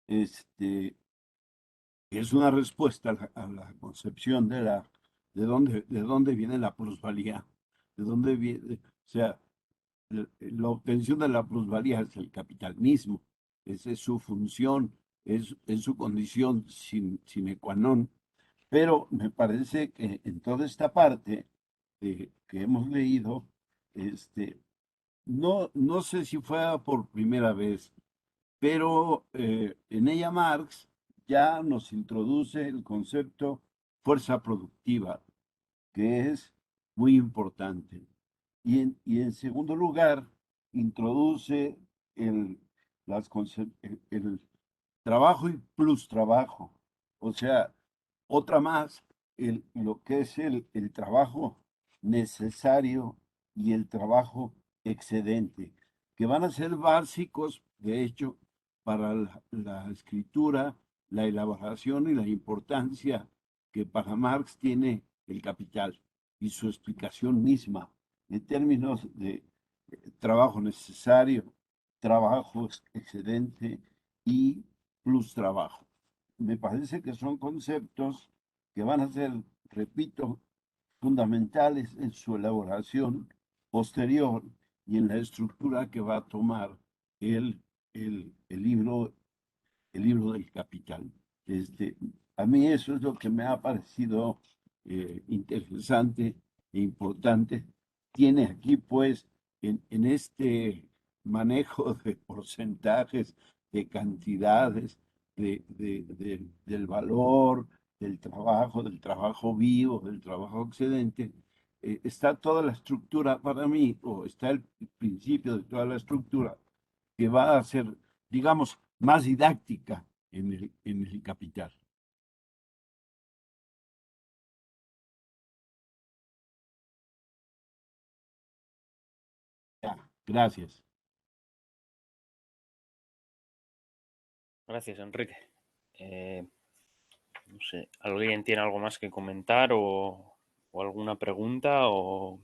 es una respuesta a la concepción de dónde viene la plusvalía, de dónde viene, o sea, la obtención de la plusvalía es el capital mismo, esa es su función, es su condición sine qua non. Pero me parece que en toda esta parte que hemos leído, no sé si fue por primera vez, pero en ella Marx ya nos introduce el concepto fuerza productiva, que es muy importante. Y en segundo lugar, introduce el, el trabajo y plus trabajo. O sea, otra más, lo que es el trabajo necesario y el trabajo excedente, que van a ser básicos, de hecho, para la escritura, la elaboración y la importancia que para Marx tiene el capital y su explicación misma en términos de trabajo necesario, trabajo excedente y plus trabajo. Me parece que son conceptos que van a ser, repito, fundamentales en su elaboración posterior y en la estructura que va a tomar el, el libro del Capital. A mí eso es lo que me ha parecido interesante e importante. Tiene aquí, pues, en este manejo de porcentajes, de cantidades, del valor, del trabajo vivo, del trabajo excedente, está toda la estructura para mí, o está el principio de toda la estructura que va a ser, digamos, más didáctica en el capital. Ya, gracias. Gracias, Enrique. No sé, ¿alguien tiene algo más que comentar o alguna pregunta o...?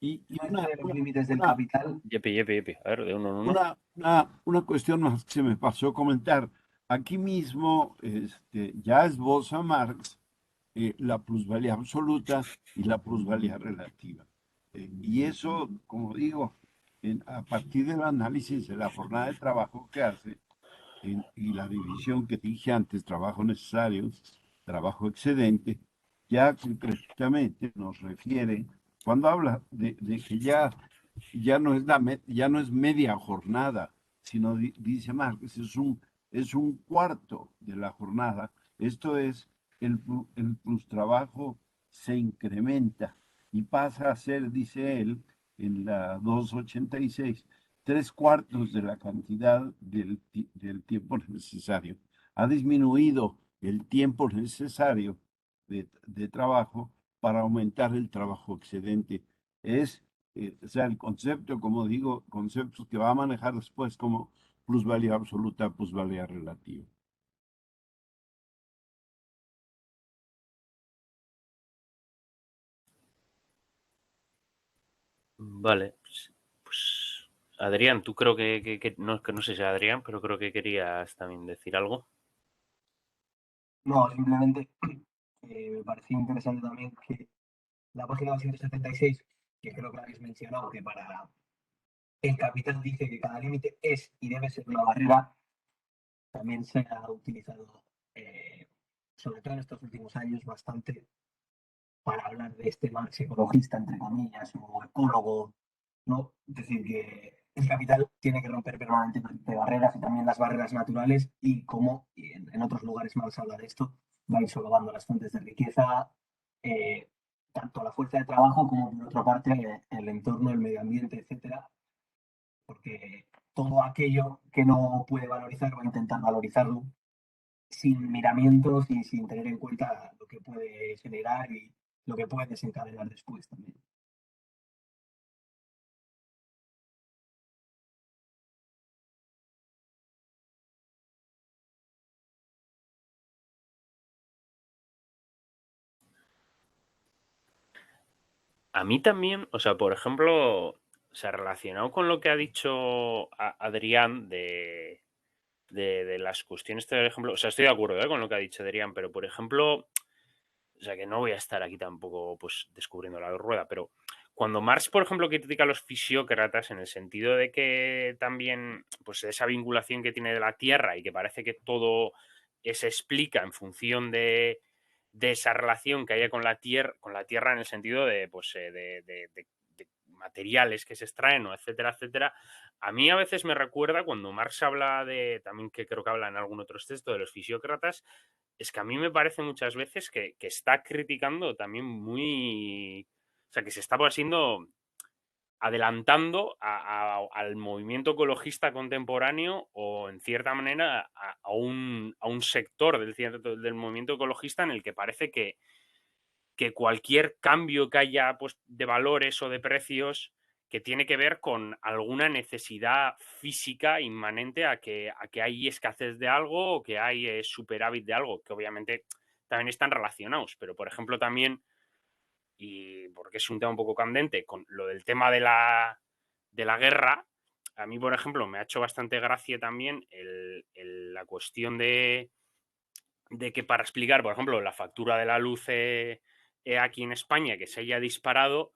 Y de los límites del capital. Yepi. A ver, de uno en uno. una cuestión más que se me pasó comentar. Aquí mismo ya esboza Marx la plusvalía absoluta y la plusvalía relativa. Y eso, como digo, a partir del análisis de la jornada de trabajo que hace y la división que dije antes, trabajo necesario, trabajo excedente, ya concretamente nos refiere, cuando habla de que ya no es ya no es media jornada, sino dice Marx, es un cuarto de la jornada. Esto es, el plus trabajo se incrementa y pasa a ser, dice él, en la 286, 3/4 de la cantidad del tiempo necesario. Ha disminuido el tiempo necesario de trabajo para aumentar el trabajo excedente. O sea, el concepto, como digo, conceptos que va a manejar después como plusvalía absoluta, plusvalía relativa. Vale, pues Adrián, tú creo que no sé si Adrián, pero creo que querías también decir algo. No, simplemente me pareció interesante también que la página 276, que creo que la habéis mencionado, que para el capital dice que cada límite es y debe ser una barrera, también se ha utilizado, sobre todo en estos últimos años, bastante para hablar de este Marx ecologista, entre comillas, o ecólogo, ¿no? Es decir, que el capital tiene que romper permanentemente barreras y también las barreras naturales y como y en otros lugares Marx habla de esto, va a ir solapando las fuentes de riqueza, eh, tanto la fuerza de trabajo como por otra parte el entorno, el medio ambiente, etcétera, porque todo aquello que no puede valorizar va a intentar valorizarlo sin miramientos y sin tener en cuenta lo que puede generar y lo que puede desencadenar después también. A mí también, o sea, por ejemplo, o sea, relacionado con lo que ha dicho Adrián de las cuestiones, por ejemplo, o sea, estoy de acuerdo con lo que ha dicho Adrián, pero por ejemplo, o sea, que no voy a estar aquí tampoco pues descubriendo la rueda, pero cuando Marx, por ejemplo, critica a los fisiócratas en el sentido de que también, pues esa vinculación que tiene de la Tierra y que parece que todo se explica en función de esa relación que haya con la tierra en el sentido de, pues, de materiales que se extraen, o etcétera, etcétera. A mí a veces me recuerda cuando Marx habla de, también que creo que habla en algún otro texto de los fisiócratas, es que a mí me parece muchas veces que está criticando también muy, o sea, que se está siendo adelantando al movimiento ecologista contemporáneo o en cierta manera a un sector del movimiento ecologista en el que parece que cualquier cambio que haya pues, de valores o de precios que tiene que ver con alguna necesidad física inmanente a que hay escasez de algo o que hay superávit de algo, que obviamente también están relacionados, pero por ejemplo también, y porque es un tema un poco candente, con lo del tema de la guerra, a mí por ejemplo me ha hecho bastante gracia también la cuestión de que para explicar, por ejemplo, la factura de la luz aquí en España, que se haya disparado,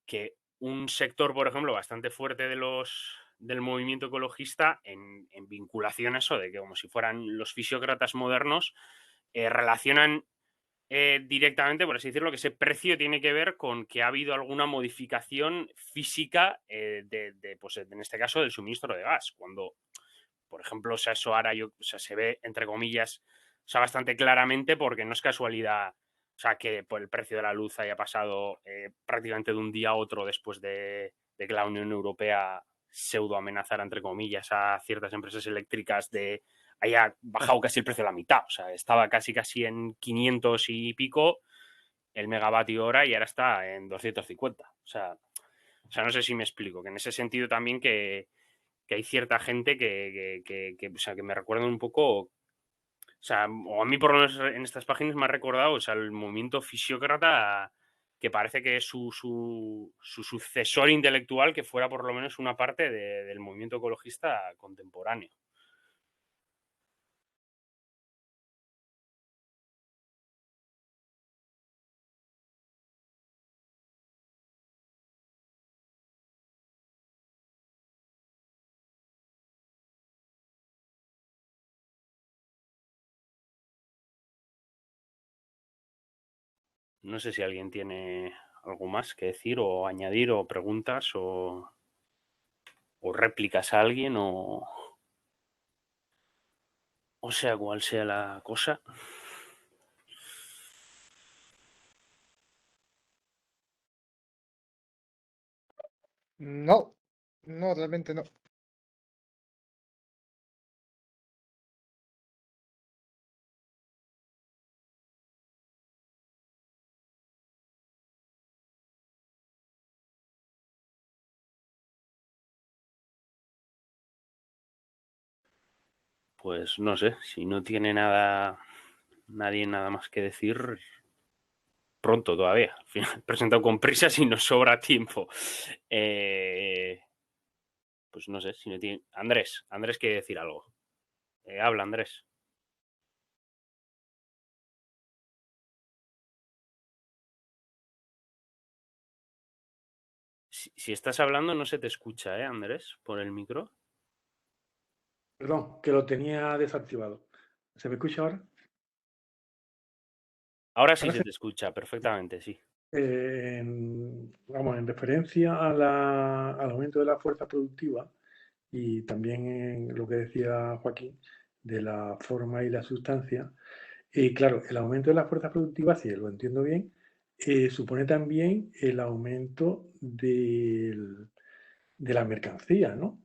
que un sector, por ejemplo, bastante fuerte del movimiento ecologista en vinculación a eso, de que como si fueran los fisiócratas modernos, relacionan directamente, por así decirlo, que ese precio tiene que ver con que ha habido alguna modificación física pues en este caso, del suministro de gas. Cuando, por ejemplo, o sea, eso ahora se ve, entre comillas, o sea, bastante claramente porque no es casualidad, o sea, que por el precio de la luz haya pasado prácticamente de un día a otro después de que la Unión Europea pseudo amenazara, entre comillas, a ciertas empresas eléctricas de haya bajado casi el precio a la mitad. O sea, estaba casi en 500 y pico el megavatio hora y ahora está en 250. O sea, no sé si me explico, que en ese sentido también que hay cierta gente o sea, que me recuerda un poco, o sea, o a mí por lo menos en estas páginas me ha recordado, o sea, el movimiento fisiócrata que parece que su sucesor intelectual que fuera por lo menos una parte del movimiento ecologista contemporáneo. No sé si alguien tiene algo más que decir o añadir o preguntas o réplicas a alguien o sea cual sea la cosa. No, no, realmente no. Pues no sé, si no tiene nadie nada más que decir, pronto todavía. Al final he presentado con prisas y nos sobra tiempo. Pues no sé, si no tiene... Andrés quiere decir algo. Habla, Andrés. Si estás hablando no se te escucha, Andrés, por el micro. Perdón, que lo tenía desactivado. ¿Se me escucha ahora? Ahora sí Ahora se sí. te escucha perfectamente, sí. Vamos, en referencia al aumento de la fuerza productiva y también en lo que decía Joaquín de la forma y la sustancia, claro, el aumento de la fuerza productiva, si lo entiendo bien, supone también el aumento de la mercancía, ¿no?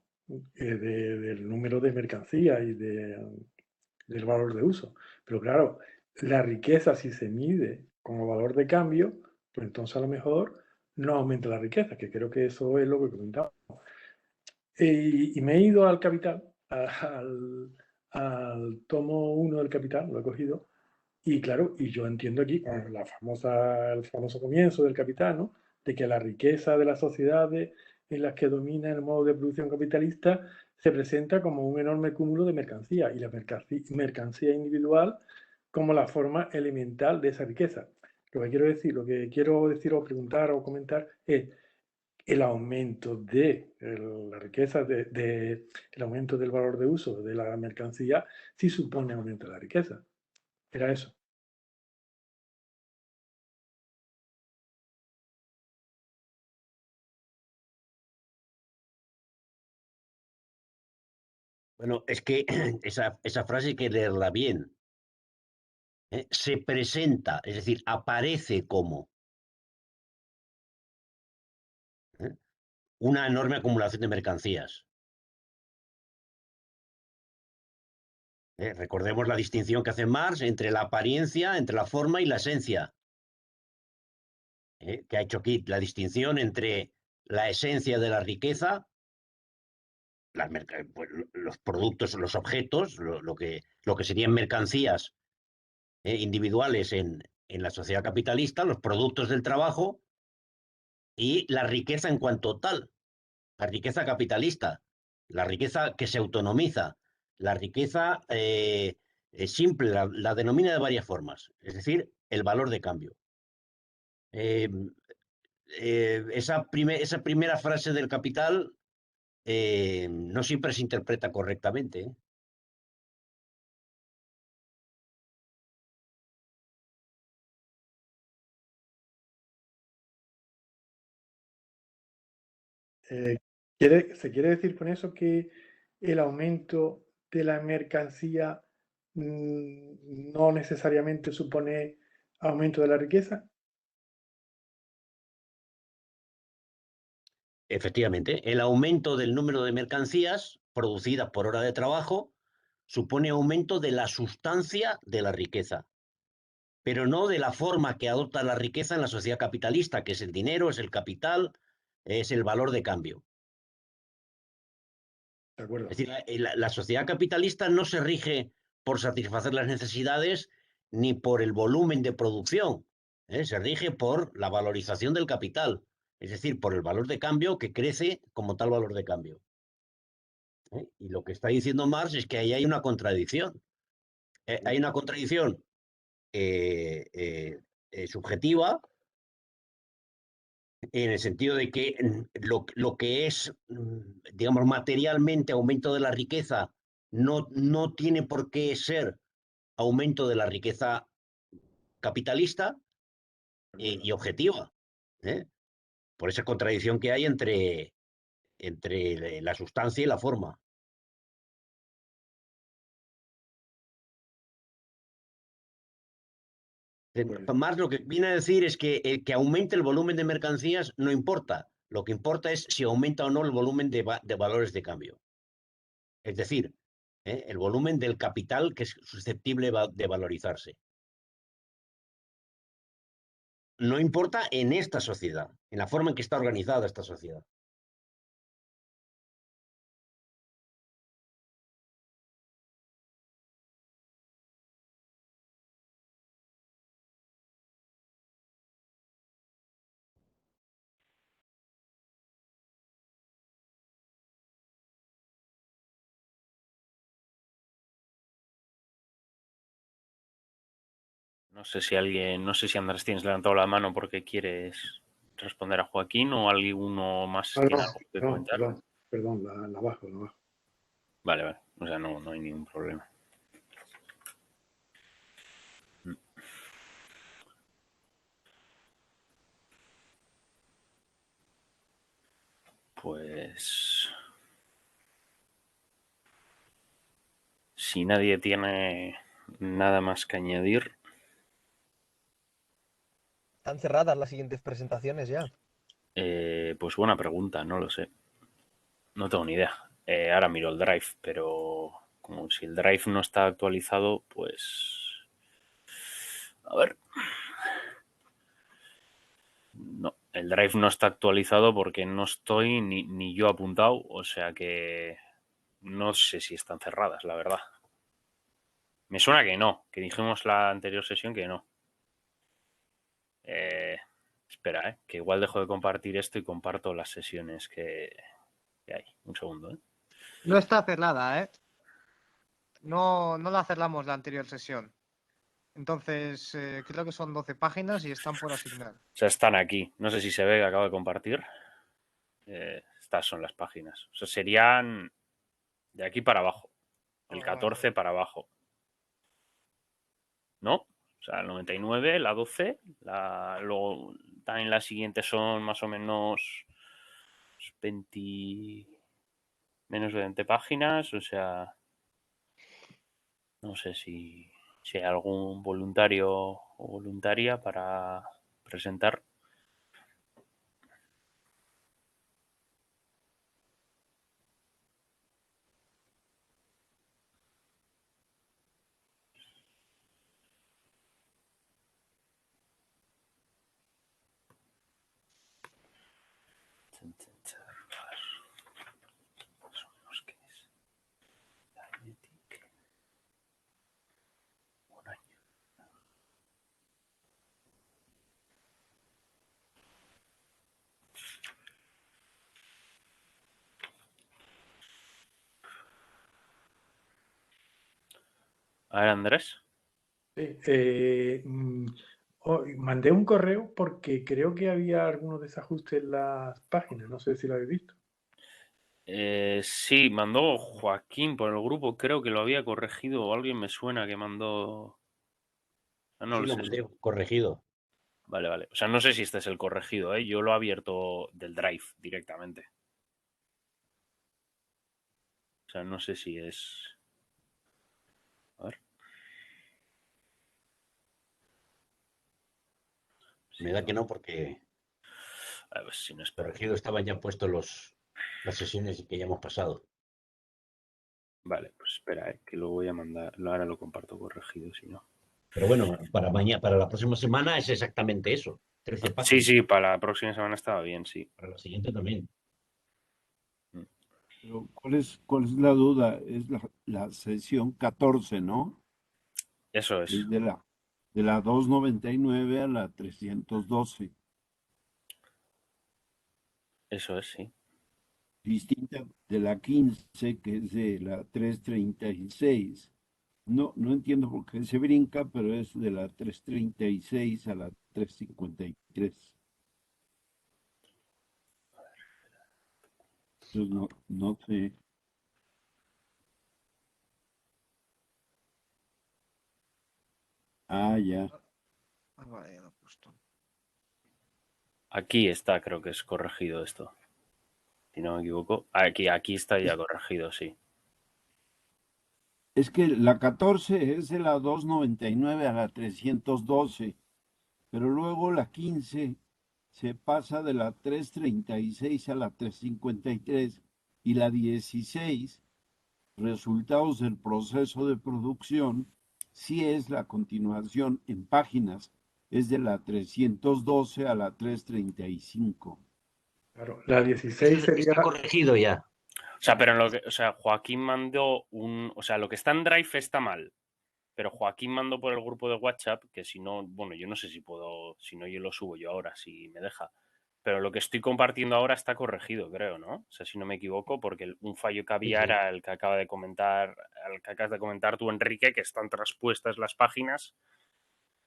Del número de mercancías y del valor de uso. Pero claro, la riqueza, si se mide como valor de cambio, pues entonces a lo mejor no aumenta la riqueza, que creo que eso es lo que comentaba. Y me he ido al Capital, al tomo 1 del Capital, lo he cogido, y claro, y yo entiendo aquí con el famoso comienzo del Capital, ¿no? De que la riqueza de las sociedades en las que domina el modo de producción capitalista se presenta como un enorme cúmulo de mercancía y la mercancía individual como la forma elemental de esa riqueza. Lo que quiero decir o preguntar o comentar es el aumento de la riqueza, el aumento del valor de uso de la mercancía, sí supone aumento de la riqueza. Era eso. Bueno, es que esa frase hay que leerla bien. Se presenta, es decir, aparece como una enorme acumulación de mercancías. Recordemos la distinción que hace Marx entre la apariencia, entre la forma y la esencia. Que ha hecho aquí la distinción entre la esencia de la riqueza, pues, los productos, los objetos, lo que serían mercancías individuales en la sociedad capitalista, los productos del trabajo y la riqueza en cuanto tal, la riqueza capitalista, la riqueza que se autonomiza, la riqueza simple, la denomina de varias formas, es decir, el valor de cambio. Esa primera frase del Capital no siempre se interpreta correctamente, ¿eh? ¿Se quiere decir con eso que el aumento de la mercancía no necesariamente supone aumento de la riqueza? Efectivamente, el aumento del número de mercancías producidas por hora de trabajo supone aumento de la sustancia de la riqueza, pero no de la forma que adopta la riqueza en la sociedad capitalista, que es el dinero, es el capital, es el valor de cambio. De acuerdo. Es decir, la sociedad capitalista no se rige por satisfacer las necesidades ni por el volumen de producción. Se rige por la valorización del capital, es decir, por el valor de cambio que crece como tal valor de cambio. Y lo que está diciendo Marx es que ahí hay una contradicción. Hay una contradicción subjetiva, en el sentido de que lo que es, digamos, materialmente aumento de la riqueza no tiene por qué ser aumento de la riqueza capitalista y objetiva, ¿eh? Por esa contradicción que hay entre la sustancia y la forma. Más lo que viene a decir es que aumente el volumen de mercancías no importa. Lo que importa es si aumenta o no el volumen de valores de cambio. Es decir, el volumen del capital que es susceptible de valorizarse. No importa en esta sociedad, en la forma en que está organizada esta sociedad. No sé si Andrés tienes levantado la mano porque quieres responder a Joaquín o alguno más tiene algo que comentar. Perdón, la bajo. Vale, vale. O sea, no hay ningún problema. Pues si nadie tiene nada más que añadir. ¿Están cerradas las siguientes presentaciones ya? Pues buena pregunta, no lo sé. No tengo ni idea. Ahora miro el Drive, pero como si el Drive no está actualizado, pues... A ver. No, el Drive no está actualizado porque no estoy ni yo apuntado, o sea que no sé si están cerradas, la verdad. Me suena que no, que dijimos la anterior sesión que no. Espera, que igual dejo de compartir esto y comparto las sesiones que hay. Un segundo, No está cerrada, ¿eh? No la cerramos la anterior sesión. Entonces, creo que son 12 páginas y están por asignar. O sea, están aquí. No sé si se ve que acabo de compartir. Estas son las páginas. O sea, serían de aquí para abajo. El 14 para abajo. ¿No? O sea, el 99, la 12, luego también las siguientes son más o menos 20, menos de 20 páginas, o sea, no sé si hay algún voluntario o voluntaria para presentar. A ver, Andrés. Sí, mandé un correo porque creo que había algunos desajustes en las páginas, no sé si lo habéis visto. Sí, mandó Joaquín por el grupo, creo que lo había corregido o alguien me suena que mandó... No Sí, lo lo sé. mandé corregido. Vale, vale. O sea, no sé si este es el corregido, ¿eh? Yo lo he abierto del Drive directamente. O sea, no sé si es... A ver. Me da que no, porque A ver si no es corregido estaban ya puestos las sesiones que ya hemos pasado. Vale, pues espera, que lo voy a mandar. Ahora lo comparto corregido, si no. Pero bueno, para la próxima semana es exactamente eso. 13 páginas. Sí, para la próxima semana estaba bien, sí. Para la siguiente también. Pero ¿cuál es la duda? Es la sesión 14, ¿no? Eso es. Es de la de la 299 a la 312. Eso es, sí. Distinta de la 15, que es de la 336. No, no entiendo por qué se brinca, pero es de la 336 a la 353. Entonces, no, no sé. Ah, ya. Ah, vale, ya lo he puesto. Aquí está, creo que es corregido esto. Si no me equivoco. Aquí está ya corregido, sí. Es que la 14 es de la 299 a la 312, pero luego la 15 se pasa de la 336 a la 353 y la 16, resultados del proceso de producción, sí es la continuación en páginas, es de la 312 a la 335. Claro, la 16 sería... Está corregido ya. O sea, pero Joaquín mandó o sea, lo que está en Drive está mal. Pero Joaquín mandó por el grupo de WhatsApp, que si no, bueno, yo no sé si puedo, si no, yo lo subo yo ahora, si me deja. Pero lo que estoy compartiendo ahora está corregido, creo, ¿no? O sea, si no me equivoco, porque un fallo que había Sí. era el que acaba de comentar, el que acabas de comentar tú, Enrique, que están traspuestas las páginas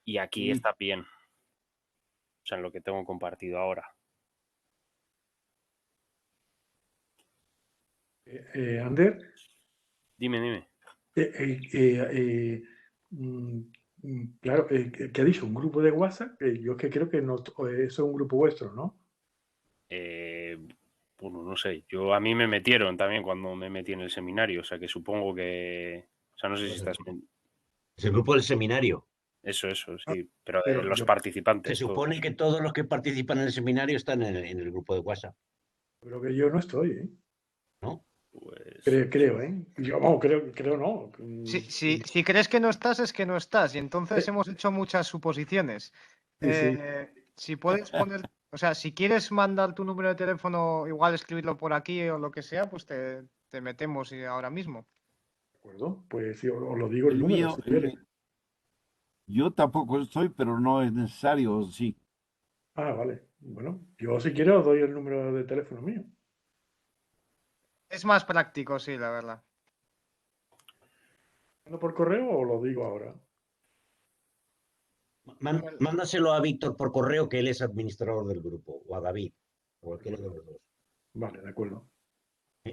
y aquí Sí. está bien. O sea, en lo que tengo compartido ahora. Ander, Dime. claro, ¿qué ha dicho? ¿Un grupo de WhatsApp? Yo es que creo que no, eso es un grupo vuestro, ¿no? Bueno, no sé. A mí me metieron también cuando me metí en el seminario, o sea que supongo que. O sea, no sé si estás. Es el grupo del seminario. Eso, sí. Pero de Pero los yo Se participantes, supone todos. que todos los que participan en el seminario están en el grupo de WhatsApp, creo que yo no estoy, ¿eh? ¿no? Pues. Creo, ¿eh? Yo, vamos, creo no. Si crees que no estás, es que no estás. Y entonces Eh, hemos hecho muchas suposiciones. sí. Si puedes poner, o sea, si quieres mandar tu número de teléfono, igual escribirlo por aquí o lo que sea, pues te metemos ahora mismo. ¿De acuerdo? Pues sí, os lo digo el El número, mío, si quieres. yo tampoco estoy, pero no es necesario, sí. Ah, vale. Bueno, yo si quiero os doy el número de teléfono mío. Es más práctico, sí, la verdad. ¿Mando por correo o lo digo ahora? Mándaselo a Víctor por correo, que él es administrador del grupo, o a David, o cualquiera de los dos. Vale, de acuerdo.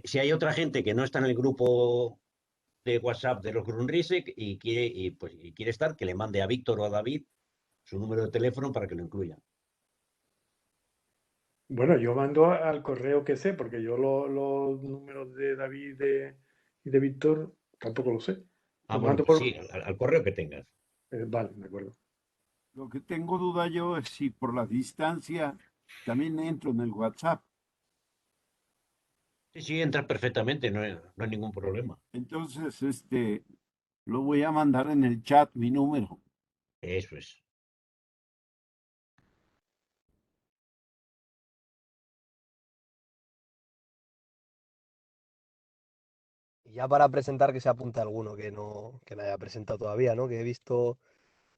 Si hay otra gente que no está en el grupo de WhatsApp de los Grunrisek y quiere estar, que le mande a Víctor o a David su número de teléfono para que lo incluyan. Bueno, yo mando al correo que sé, porque yo los números de David y de Víctor tampoco lo sé. Ah, Lo bueno, mando pues por... sí, al correo que tengas. Vale, de acuerdo. Lo que tengo duda yo es si por la distancia también entro en el WhatsApp. Sí, entra perfectamente, no hay ningún problema. Entonces, lo voy a mandar en el chat, mi número. Eso es. Y ya para presentar que se apunte alguno que no haya presentado todavía, ¿no? Que he visto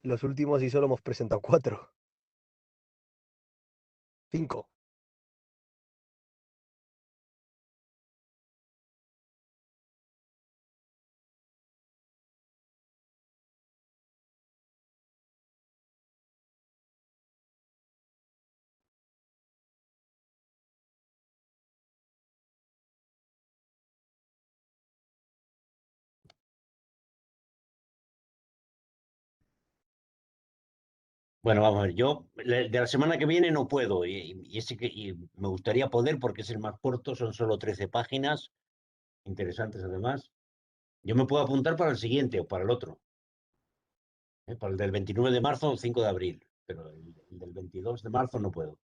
los últimos y solo hemos presentado 4. 5. Bueno, vamos a ver, yo de la semana que viene no puedo y me gustaría poder porque es el más corto, son solo 13 páginas, interesantes además. Yo me puedo apuntar para el siguiente o para el otro, para el del 29 de marzo o 5 de abril, pero el del 22 de marzo no puedo.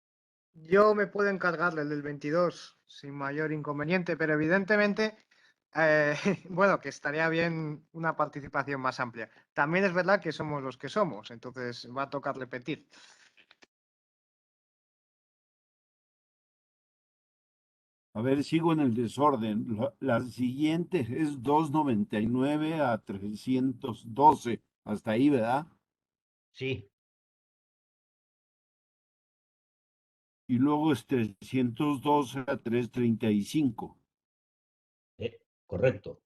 Yo me puedo encargar del 22 sin mayor inconveniente, pero evidentemente, bueno, que estaría bien una participación más amplia. También es verdad que somos los que somos, entonces va a tocar repetir. A ver, sigo en el desorden. La siguiente es 299 a 312. Hasta ahí, ¿verdad? Sí, Y luego es 312 a 335. correcto.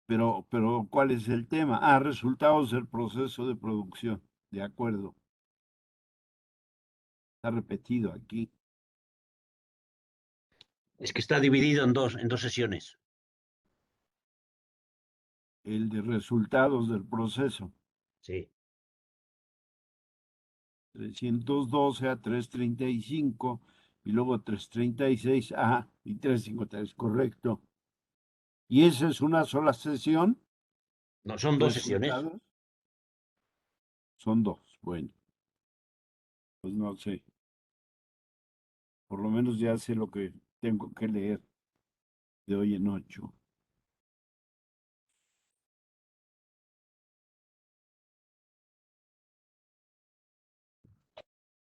Pero ¿cuál es el tema? Ah, resultados del proceso de producción. De acuerdo. Está repetido aquí. Es que está dividido en dos sesiones. El de resultados del proceso. Sí. 312 a 335 y luego 336 a y 353, correcto. ¿Y esa es una sola sesión? No, son dos sesiones. ¿Resultados? Son dos. Bueno, pues no sé. Por lo menos ya sé lo que tengo que leer de hoy en 8.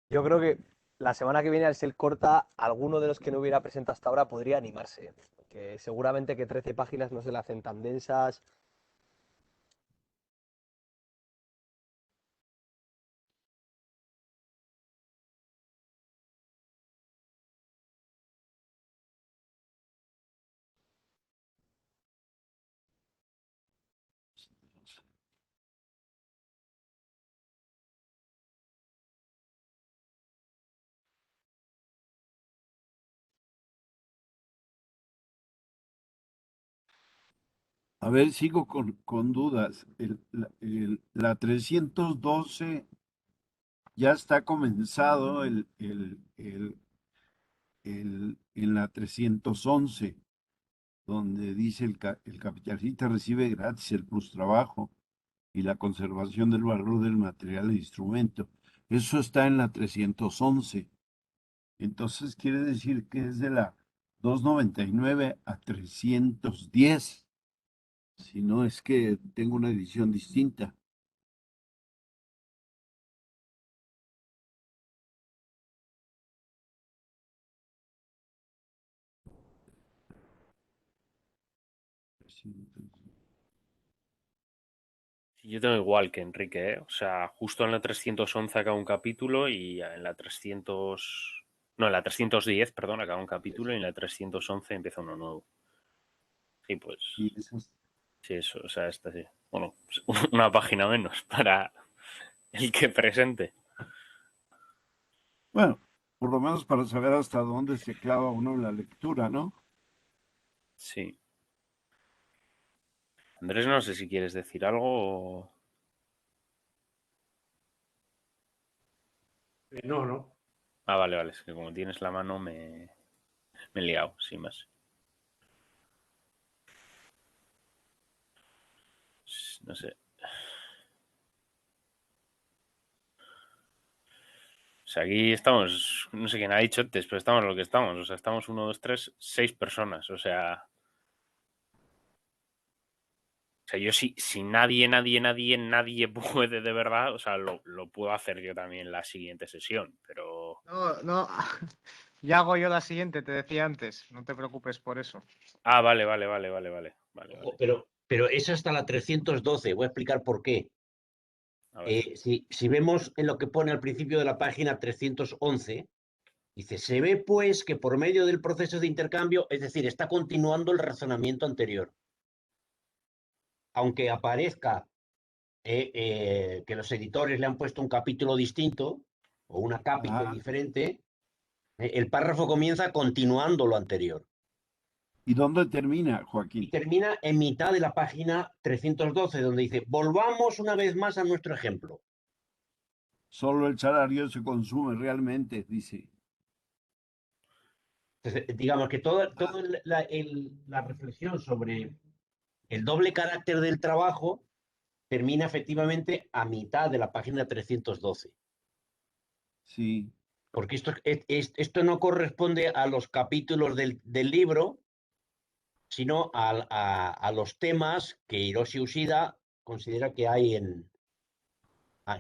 Yo creo que la semana que viene, al ser corta, alguno de los que no hubiera presentado hasta ahora podría animarse. Que seguramente que 13 páginas no se le hacen tan densas. A ver, sigo con dudas. La 312 ya está comenzado en la 311, donde dice el capitalista recibe gratis el plus trabajo y la conservación del valor del material e instrumento. Eso está en la 311. Entonces quiere decir que es de la 299 a 310. Si no es que tengo una edición distinta. Yo tengo igual que Enrique, ¿eh? O sea, justo en la 311 acaba un capítulo y en la 300... No, en la 310, perdón, acaba un capítulo y en la 311 empieza uno nuevo. Y pues, Y eso es- sí, eso, o sea, esta sí. Bueno, una página menos para el que presente. Bueno, por lo menos para saber hasta dónde se clava uno en la lectura, ¿no? Sí. Andrés, no sé si quieres decir algo o... No, no. Ah, vale, vale, es que como tienes la mano me he liado, sin más. No sé. O sea, aquí estamos, no sé quién ha dicho antes, pero estamos lo que estamos. O sea, estamos 1, 2, 3, 6 personas. O sea, yo si nadie puede de verdad, o sea, lo puedo hacer yo también la siguiente sesión, pero... No, no, ya hago yo la siguiente, te decía antes, no te preocupes por eso. Ah, vale. Ojo, pero es hasta la 312. Voy a explicar por qué. A ver. Si vemos en lo que pone al principio de la página 311, dice, se ve pues que por medio del proceso de intercambio, es decir, está continuando el razonamiento anterior. Aunque aparezca que los editores le han puesto un capítulo distinto o una cápite Ah, diferente, el párrafo comienza continuando lo anterior ¿y dónde termina, y Joaquín? termina en mitad de la página 312, donde dice, volvamos una vez más a nuestro ejemplo. Solo el salario se consume realmente, dice. Entonces, digamos que toda la reflexión sobre el doble carácter del trabajo termina efectivamente a mitad de la página 312. Sí. Porque esto no corresponde a los capítulos del libro, sino a los temas que Hiroshi Ushida considera que hay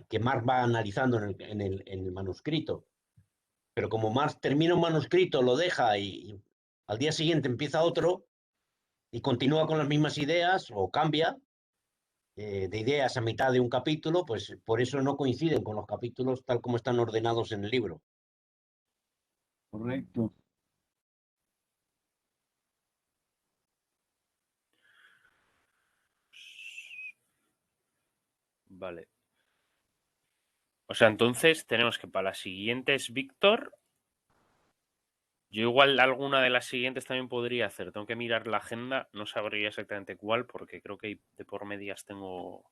que Marx va analizando en el manuscrito. Pero como Marx termina un manuscrito, lo deja y al día siguiente empieza otro y continúa con las mismas ideas o cambia, de ideas a mitad de un capítulo, pues por eso no coinciden con los capítulos tal como están ordenados en el libro. Correcto. Vale. O sea, entonces tenemos que para las siguientes, Víctor, yo igual alguna de las siguientes también podría hacer. Tengo que mirar la agenda, no sabría exactamente cuál, porque creo que de por medias tengo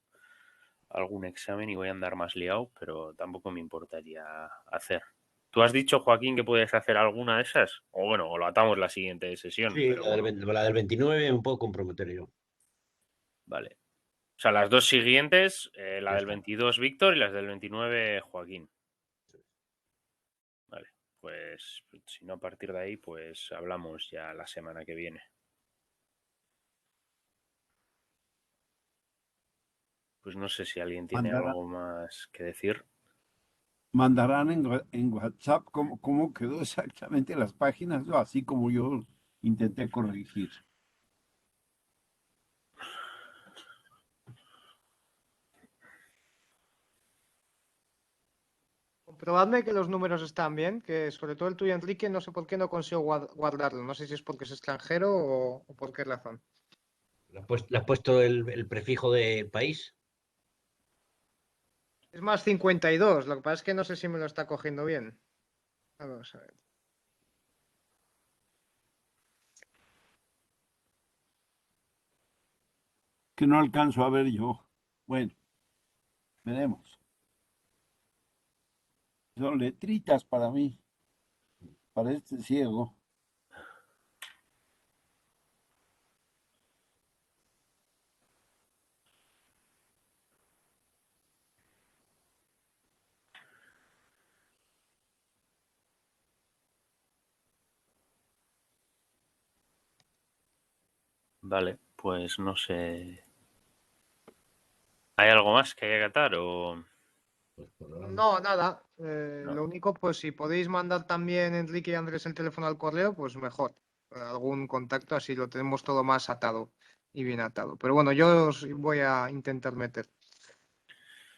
algún examen y voy a andar más liado, pero tampoco me importaría hacer. ¿Tú has dicho, Joaquín, que puedes hacer alguna de esas? O bueno, o lo atamos la siguiente sesión, Sí, pero bueno, la del 29 me puedo comprometer yo. vale. O sea, las dos siguientes, la Ya del está. 22 Víctor y las del 29 Joaquín. Vale, pues si no a partir de ahí, pues hablamos ya la semana que viene. Pues no sé si alguien tiene Mandará- algo más que decir. Mandarán en WhatsApp cómo quedó exactamente las páginas, ¿no? Así como yo intenté corregir. Comprobadme que los números están bien, que sobre todo el tuyo, Enrique, no sé por qué no consigo guardarlo. No sé si es porque es extranjero o por qué razón. ¿Le has puesto el prefijo de país? Es más 52, lo que pasa es que no sé si me lo está cogiendo bien. Vamos a ver. Que no alcanzo a ver yo. Bueno, veremos. Son letritas para mí, para este ciego. Vale, pues no sé. ¿Hay algo más que haya que atar o...? Pues por ahora no. No, nada. No. Lo único, pues si podéis mandar también, Enrique y Andrés, el teléfono al correo, pues mejor. Algún contacto, así lo tenemos todo más atado y bien atado. Pero bueno, yo os voy a intentar meter.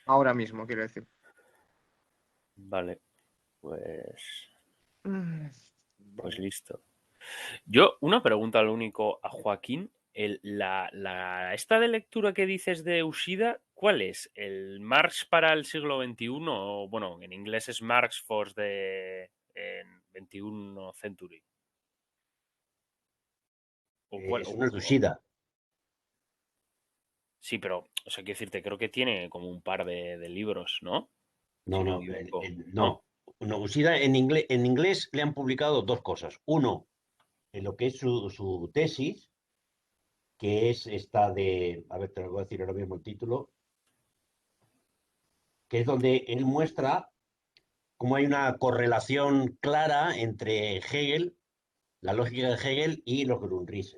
Ahora mismo, quiero decir. Vale, pues Mm. listo. Yo, una pregunta lo único a Joaquín. Esta de lectura que dices de Ushida, ¿cuál es? ¿El Marx para el siglo XXI? O, bueno, en inglés es Marx for the en 21 Century. ¿O cuál? Es una Dushida. Sí, pero, o sea, quiero decirte, creo que tiene como un par de libros, ¿no? No, Si no me no, equivoco. no. No, Ushida en inglés le han publicado dos cosas. Uno, en lo que es su tesis, que es esta de, a ver, te lo voy a decir ahora mismo el título, que es donde él muestra cómo hay una correlación clara entre Hegel, la lógica de Hegel y los Grundrisse.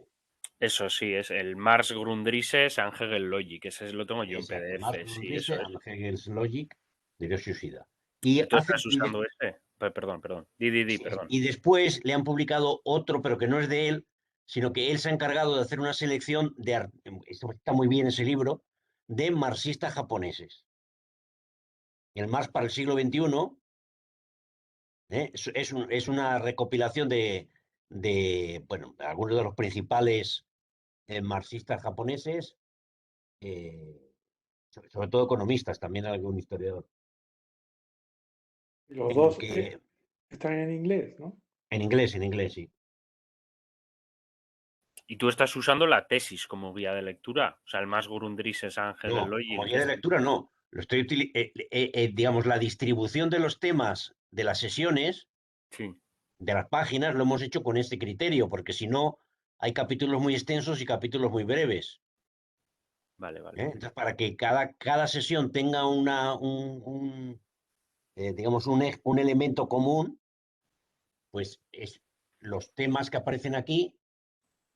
Eso sí, es el Marx Grundrisse and Hegel Logic. Ese lo tengo yo en Exacto, PDF, Marx sí, Grundrisse eso es. and Hegel's Logic de Yoshi Ushida. Y, ¿Y tú estás usando ese? Perdón, perdón. Perdón. y después le han publicado otro, pero que no es de él, sino que él se ha encargado de hacer una selección de, está muy bien ese libro, de marxistas japoneses. El Marx para el siglo XXI es una recopilación bueno, algunos de los principales marxistas japoneses, sobre todo economistas, también algún historiador. Y los En el dos que, están en inglés, ¿no? en inglés, sí. ¿Y tú estás usando la tesis como guía de lectura? O sea, el Marx Grundrisse and Hegel No, como Logic. guía de lectura no. Lo estoy digamos, la distribución de los temas de las sesiones, Sí, de las páginas, lo hemos hecho con este criterio, porque si no, hay capítulos muy extensos y capítulos muy breves. vale, vale. Entonces, para que cada sesión tenga digamos, un elemento común, pues los temas que aparecen aquí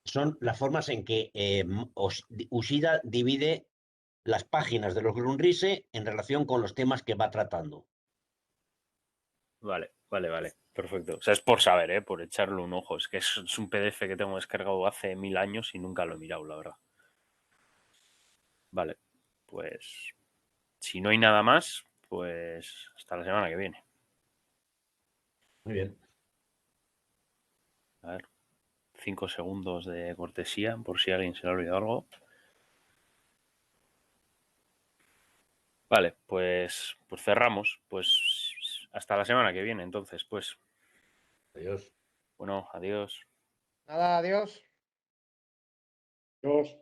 son las formas en que Ushida divide las páginas de los Grundrisse en relación con los temas que va tratando. Vale, vale, vale. Perfecto. O sea, es por saber, ¿eh? Por echarle un ojo. Es que es un PDF que tengo descargado hace 1000 años y nunca lo he mirado, la verdad. Vale. pues si no hay nada más, pues hasta la semana que viene. Muy bien. A ver, 5 segundos de cortesía por si a alguien se le ha olvidado algo. Vale, pues cerramos. Pues hasta la semana que viene, entonces, pues. Adiós. Bueno, adiós. Nada, adiós. Dios.